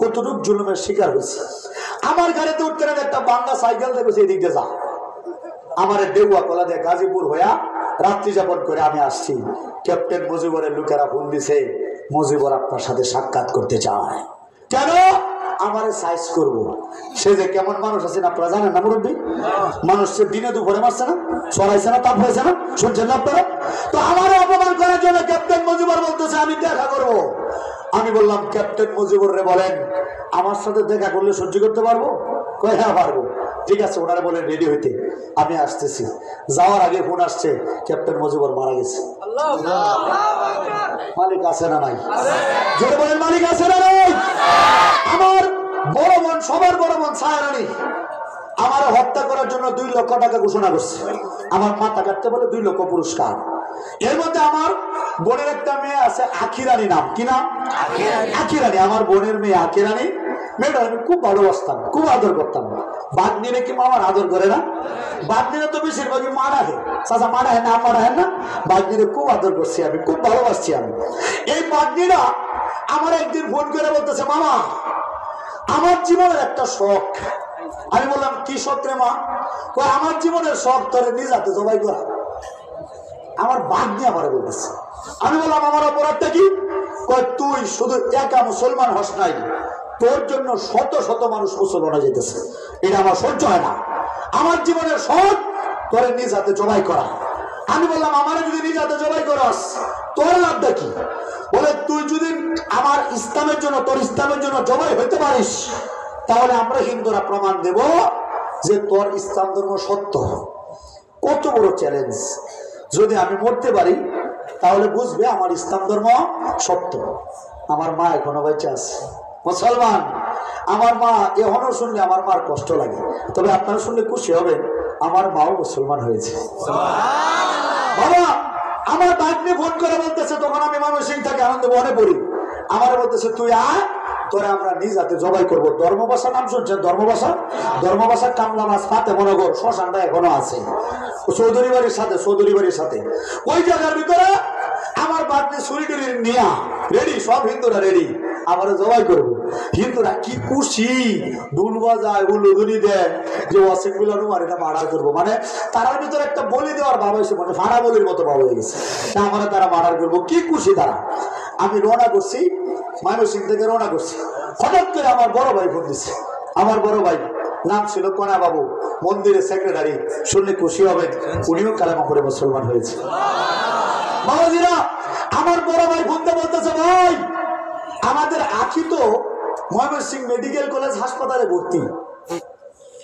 কতটুক জুলুমের শিকার হয়েছে। আমার গাড়িতে উঠতে না, একটা বাংলা সাইকেল দেখেছি এদিক দিয়ে যা, আমার ডেউয়া কলা দিয়ে গাজীপুর হইয়া রাত্রি যাপন করে আমি আসছি। ক্যাপ্টেন মুজিবরের লোকেরা ফোন দিছে, মুজিবর আপনার সাথে সাক্ষাৎ করতে চায়। কেন? আমারে সাইজ করব। সে যে কেমন মানুষ আছেন আপনারা জানেন না মুরব্বী? মানুষ সে দিনে দুপুরে মারছে না, সরাইছে না, তাপ হয়েছে না, শুনছেন না আপনারা? তো আমারে অপমান করার জন্য ক্যাপ্টেন মুজিবর বলতেছে আমি দেখা করব। আমি বললাম ক্যাপ্টেন মুজিবর রে বলেন আমার সাথে দেখা করলে সহ্য করতে পারবো? কই হ্যাঁ পারবো। ঠিক আছে, ওনারা বলেন রেডি হইতে, আমি আসতেছি। যাওয়ার আগে ফোন আসছে ক্যাপ্টেন মুজিবর মারা গেছে। মালিক আছে না নাই? জোরে বলেন মালিক আছে না নাই? আমার বড় বোন, সবার বড় বোন ছায়ারানী আমার হত্যা করার জন্য 2 লক্ষ টাকা ঘোষণা করছে। আমার মাথা কাটতে বলে 2 লক্ষ পুরস্কার। এর মধ্যে আমার বোনের একটা মেয়ে আছে আখিরানী, নাম কি নাম? আখিরানী। আমার বোনের মেয়ে আখিরানী, মেয়েটা আমি খুব ভালোবাসতাম, খুব আদর করতাম। বাগনিরে কি মামার আদর করে না? বাগনিরে তো বেশিরভাগই মা রাখে, চাচা মা রাখেন না, আম্মা রাখেন না। বাগনিরে খুব আদর করছি আমি, খুব ভালোবাসছি আমি। এই বাগনিরা আমার একদিন ফোন করে বলতেছে, মামা আমার জীবনের একটা শখ। আমি বললাম কি শখ রে মা? আমার জীবনের শখ তোরে নিজ হাতে জবাই করা। আমার বাগনি আমারে বলতেছে। আমি বললাম আমার অপরাধটা কি? তুই শুধু একা মুসলমান হস নাই, তোর জন্য শত শত মানুষ মুসলমান হয়ে যেতেছে, এটা আমার সহ্য হয় না। আমার জীবনের শখ তোরে নিজ হাতে জবাই করা। আমি বললাম আমারে যদি নিজ হাতে জবাই করাস তোর লাভটা কি? বলে তুই যদি আমার ইসলামের জন্য, তোর ইসলামের জন্য জবাই হইতে পারিস, তাহলে আমরা হিন্দুরা প্রমাণ দেব যে তোর ইসলাম ধর্ম সত্য। কত বড় চ্যালেঞ্জ! যদি আমি মরতে পারি তাহলে বুঝবে আমার ইসলাম ধর্ম সত্য। আমার মা এখনো বেঁচে আছে, মুসলমান। আমার মা এখনো শুনলে আমার মার কষ্ট লাগে, তবে আপনারা শুনলে খুশি হবেন, আমার মাও মুসলমান হয়েছে। বাবা আমার বাগনি ফোন করে বলতেছে, তখন আমি ময়মনসিংহ থেকে আনন্দ বনে পড়ি, আমার বলতেছে তুই আয়, তোরে আমরা নিজ হাতে জবাই করবো। ধর্মবাসা নাম শুনছেন? ধর্মবাসা, ধর্মবাসা কামলা মাছ ফাতে মনোগর শ্মশানটা এখনো আছে চৌধুরী বাড়ির সাথে, চৌধুরী বাড়ির সাথে। ওই জায়গার ভিতরে আমার বাগনি ছুরি টুরি নিয়া রেডি, সব হিন্দুরা রেডি, আমরা জবাই করবো। হিন্দুরা কি খুশি, ঢুল বাজায়, উলুধুনি দেয় যে ওয়াসিং মিলানো আর এটা মার্ডার করবো। মানে তারার ভিতরে একটা বলি দেওয়ার ভাব হয়েছে, মানে ফাড়া বলির মতো ভাব হয়ে গেছে, আমরা তারা মার্ডার করবো, কি খুশি তারা। আমি রওনা করছি, ময়মনসিংহ থেকে রওনা করছি। হঠাৎ করে আমার বড় ভাই ফোন দিচ্ছে। আমার বড় ভাই নাম ছিল কনা বাবু, মন্দিরের সেক্রেটারি, শুনলে খুশি হবেন, উনিও কালেমা পড়ে মুসলমান হয়েছে। বাবাজিরা আমার বড় ভাই ফোন দিয়ে বলতেছে, ভাই আমাদের আখি তো ময়মনসিংহ মেডিকেল কলেজ হাসপাতালে ভর্তি,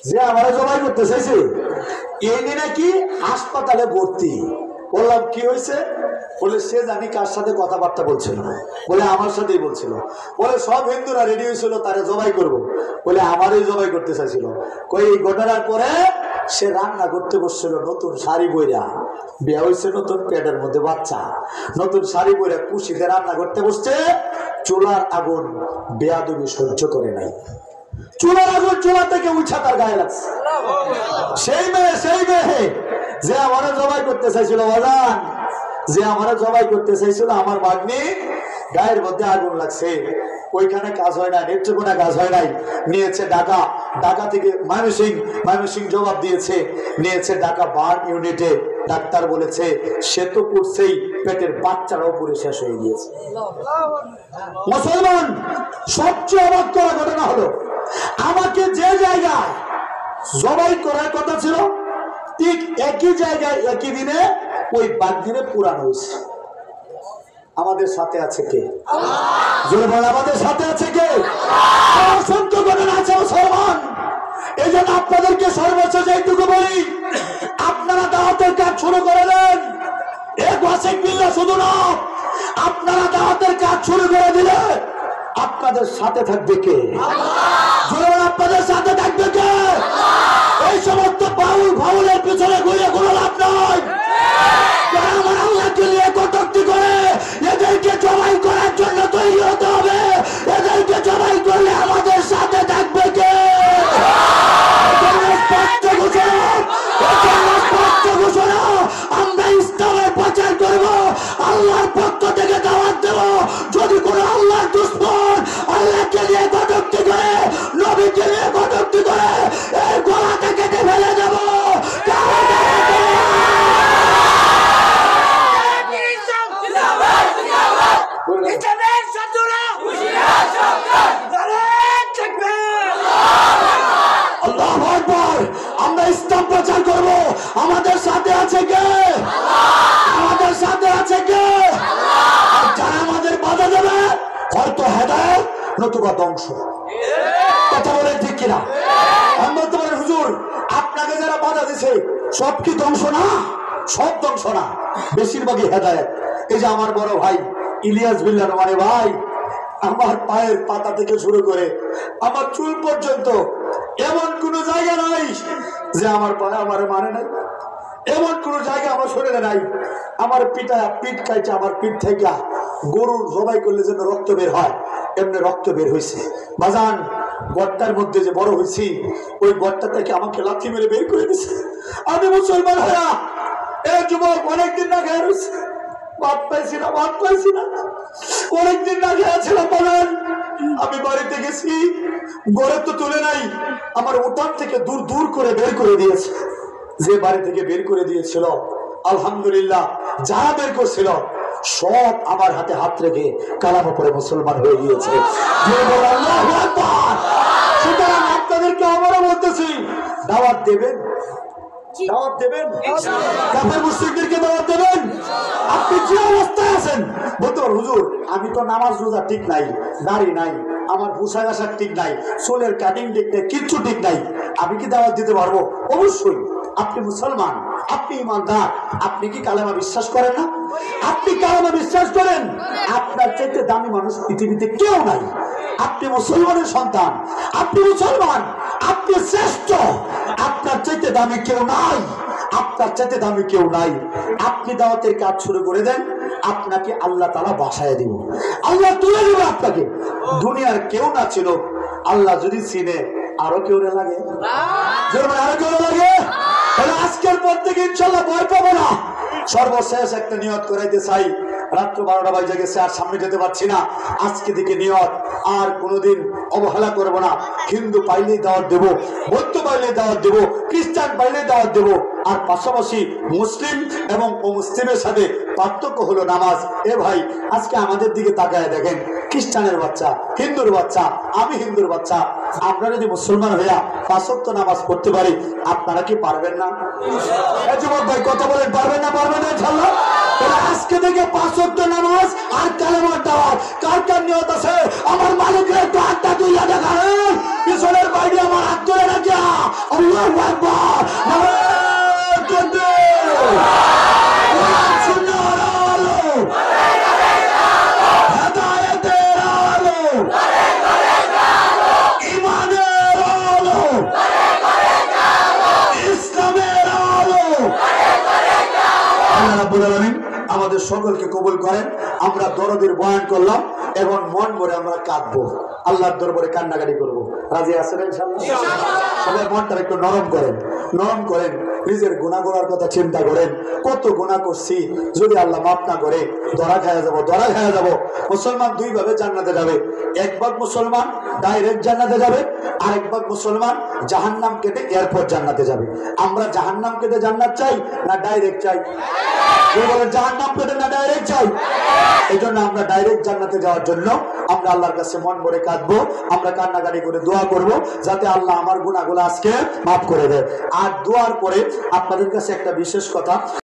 যে আমার জবাই করতে চাইছে এই নিয়ে নাকি হাসপাতালে ভর্তি। বললাম কি হয়েছে? বলে সে জানি কার সাথে কথাবার্তা বলছিল, বলে আমার সাথেই বলছিল। বলে সব হিন্দুরা রেডি হয়েছিল তারে জবাই করব, বলে আমারই জবাই করতে চাইছিল। কই এই ঘটনার পরে সে রান্না করতে বসছিল, নতুন শাড়ি বইরা, বিয়ে হয়েছে নতুন, পেটের মধ্যে বাচ্চা, নতুন শাড়ি বইরা কুশিতে রান্না করতে বসছে। চুলার আগুন বেয়াদবি সহ্য করে নাই, চুলার আগুন চুলা থেকে উঠা তার গায়ে লাগছে। সেই মেয়ে যে আমারে জবাই করতে চাইছিল, বাজান যে আমারে জবাই করতে চাইছিল, আমার ভাগ্নি গায়ের মধ্যে আগুন লাগছে। ওইখানে কাজ হয় না, নেত্রকোনা কাজ হয় নাই, নিয়েছে ঢাকা, ঢাকা থেকে ময়মনসিংহ জবাব দিয়েছে, নিয়েছে ঢাকা বার্ন ইউনিটে। ডাক্তার বলেছে সে তো করছেই, পেটের বাচ্চারাও পুরো শেষ হয়ে গিয়েছে। মুসলমান সবচেয়ে অবাক করা ঘটনা হলো, আমাকে যে জায়গায় জবাই করার কথা ছিল ঠিক একই জায়গায় একই দিনে ওই বাগদিনে পুরানো হয়েছে। আমাদের সাথে আছে কে? জোরে বল, আমাদের সাথে আছে কে? অসংখ্য ঘটনা আছে মুসলমান। এই জন্য আপনাদেরকে সর্বোচ্চ যেটুকু বলি, আপনারা দাওয়াতের কাজ শুরু করে দেন। এক ওয়াসিক বিল্লাহ শুধু না, আপনারা দাওয়াতের কাজ শুরু করে দিলে আপনাদের সাথে থাকবে কে? জোরে বল, আপনাদের সাথে থাকবে কে? এই সমস্ত বাউল ফাউলের পিছনে ঘুরে কোনো লাভ নাই। আমার আল্লাহকে নিয়ে কটূক্তি করে এদেরকে জবাই করার জন্য তৈরি হতে হবে। এদেরকে জবাই করলে আমাদের সাথে থাকবে কে? আমরা ইসলামের প্রচার করব, আল্লাহর পক্ষ থেকে দাওয়াত দেব। যদি কোনো আল্লাহর দুশমন আল্লাহকে নিয়ে কটূক্তি করে, নবীকে নিয়ে কটূক্তি করে, এর গলাটা কেটে ফেলে দেব। আমরা ইসলাম প্রচার করব। আমাদের সাথে আছে কে? আমাদের সাথে আছে কে? আর যারা আমাদের বাধা দেবে, হয়তো হেদায়েত নতুবা ধ্বংস। কথা বলেন ঠিক কিনা? আমি বলতে পারি হুজুর আপনাকে যারা বাধা দিছে সব কি ধ্বংস না? সব ধ্বংস না, বেশিরভাগই হেদায়েত। এই যে আমার বড় ভাই ইলিয়াস বিল্লাহ মানে ভাই আমার পায়ের পাতা থেকে শুরু করে আমার চুল পর্যন্ত এমন কোন জায়গা নাই যে আমার পায়ে আমার মানে নাই, এমন কোন জায়গা আমার শরীরে নাই। আমার পিঠ খাইছে, আমার পিঠ থেকে গরুর জবাই করলে যেন রক্ত বের হয় এমনি রক্ত বের হয়েছে। বাজান গর্তার মধ্যে যে বড় হয়েছি ওই গর্তা থেকে আমাকে লাথি মেরে বের করে দিছে। আমি মুসলমান হইয়া এ যুবক অনেকদিন না খেয়ে রয়েছে, ভাত পাইছি না অনেকদিন না খেয়েছিলাম। বলেন আমি বাড়িতে গেছি, গড়ে তো তুলে নাই, আমার উঠান থেকে দূর দূর করে বের করে দিয়েছে। যে বাড়ি থেকে বের করে দিয়েছিল আলহামদুলিল্লাহ যা বের করছিল সব আমার হাতে হাত রেখে কালামা পড়ে মুসলমান হয়ে গিয়েছে। সুতরাং আপনাদেরকে আবারও বলতেছি, দাওয়াত দেবেন, দাওয়াত দেবেন, কাফের মুশরিকদেরকে দাওয়াত দেবেন। আপনি যে অবস্থায় আছেন বলতে পারেন হুজুর আমি তো নামাজ রোজা ঠিক নাই, দাড়ি নাই, আমার পোশাক আশাক ঠিক নাই, চুলের কাটিং ঠিক নাই, কিচ্ছু ঠিক নাই, আমি কি দাওয়াত দিতে পারবো? অবশ্যই। আপনি মুসলমান, আপনি ইমানদার, আপনি কি কালেমা বিশ্বাস করেন না? আপনি কালেমা বিশ্বাস করেন, আপনার চাইতে দামি মানুষ পৃথিবীতে কেউ নাই। আপনি মুসলমানের সন্তান, আপনি মুসলমান, আপনি শ্রেষ্ঠ, আপনার চাইতে দামি কেউ নাই, আপনার চাইতে দামি কেউ নাই। আপনি দাওয়াতের কাজ শুরু করে দেন, আপনাকে আল্লাহ তাআলা বাসায় দিব, আল্লাহ তুলে দিব আপনাকে। দুনিয়ার কেউ না ছিল, আল্লাহ যদি চিনে আরো কেউ না লাগে, আরো কেউ না লাগে, তাহলে আজকের পর থেকে ইনশাল্লাহ ভয় পাবো না। সর্বশেষ একটা নিয়ত করাইতে চাই, রাত্র 12টা বাজে গেছে, আর সামনে যেতে পারছি না। আজকে থেকে নিয়ত, আর কোনোদিন অবহেলা করবো না। হিন্দু পাইলেই দাওয়াত দেবো, বৌদ্ধ পাইলেই দাওয়াত দেবো, খ্রিস্টান পাইলেই দাওয়াত দেবো। আর পাশাপাশি মুসলিম এবং অমুসলিমের সাথে পার্থক্য হলো নামাজ। এ ভাই আজকে আমাদের দিকে তাকায় দেখেন, খ্রিস্টানের বাচ্চা, হিন্দুর বাচ্চা, আমি হিন্দুর বাচ্চা, আমরা যদি মুসলমান হইয়া 5 ওয়াক্ত নামাজ পড়তে পারি, আপনারা কি পারবেন না? যুবক ভাই কথা বলেন, পারবেন না? পারবেন না ইনশাআল্লাহ। আজকে থেকে 5 ওয়াক্ত নামাজ আর কালেমার দাওয়াত। কার কার নিয়ত আছে আমার মালিকের একটু হাতটা তুইয়া দেখান, পিছনের বাইরে আমার হাত ধরে রাখিয়া আল্লাহু আকবার, নারায়ে তাকবীর, সুন্নাহর আলো, হেদায়েতের আলো, ইমানের আলো, ইসলামের আলো। আল্লাহ রাব্বুল আলামিন আমাদের সকলকে কবুল করেন। আমরা দরদের বয়ান করলাম, এখন মন ভরে আমরা কাঁদবো, আল্লাহর দরবারে কান্নাকাটি করবো। রাজি আছেন ইনশাআল্লাহ? সবাই মনটা একটু নরম করেন, নরম করেন, নিজের গুনাহগুলোর কথা চিন্তা করেন। কত গুনাহ করছি, যদি আল্লাহ মাফ না করে ধরা খায়া যাবো, ধরা খায়া যাবো। মুসলমান 2 ভাবে জান্নাতে যাবে, 1 ভাগ মুসলমান ডাইরেক্ট জান্নাতে যাবে, আর 1 ভাগ মুসলমান জাহান্নাম কেটে এরপর জান্নাতে যাবে। আমরা জাহান্নাম কেটে জান্নাত চাই না ডাইরেক্ট চাই? জাহান্নাম কেটে না ডাইরেক্ট চাই? এই জন্য আমরা ডাইরেক্ট জান্নাতে যাওয়ার জন্য আমরা আল্লাহর কাছে মন ভরে কাঁদবো, আমরা কান্নাকাটি করে দোয়া করব যাতে আল্লাহ আমার গুনাহগুলো আজকে মাফ করে দেয়। আর দোয়ার পরে আপনাদের কাছে একটা বিশেষ কথা,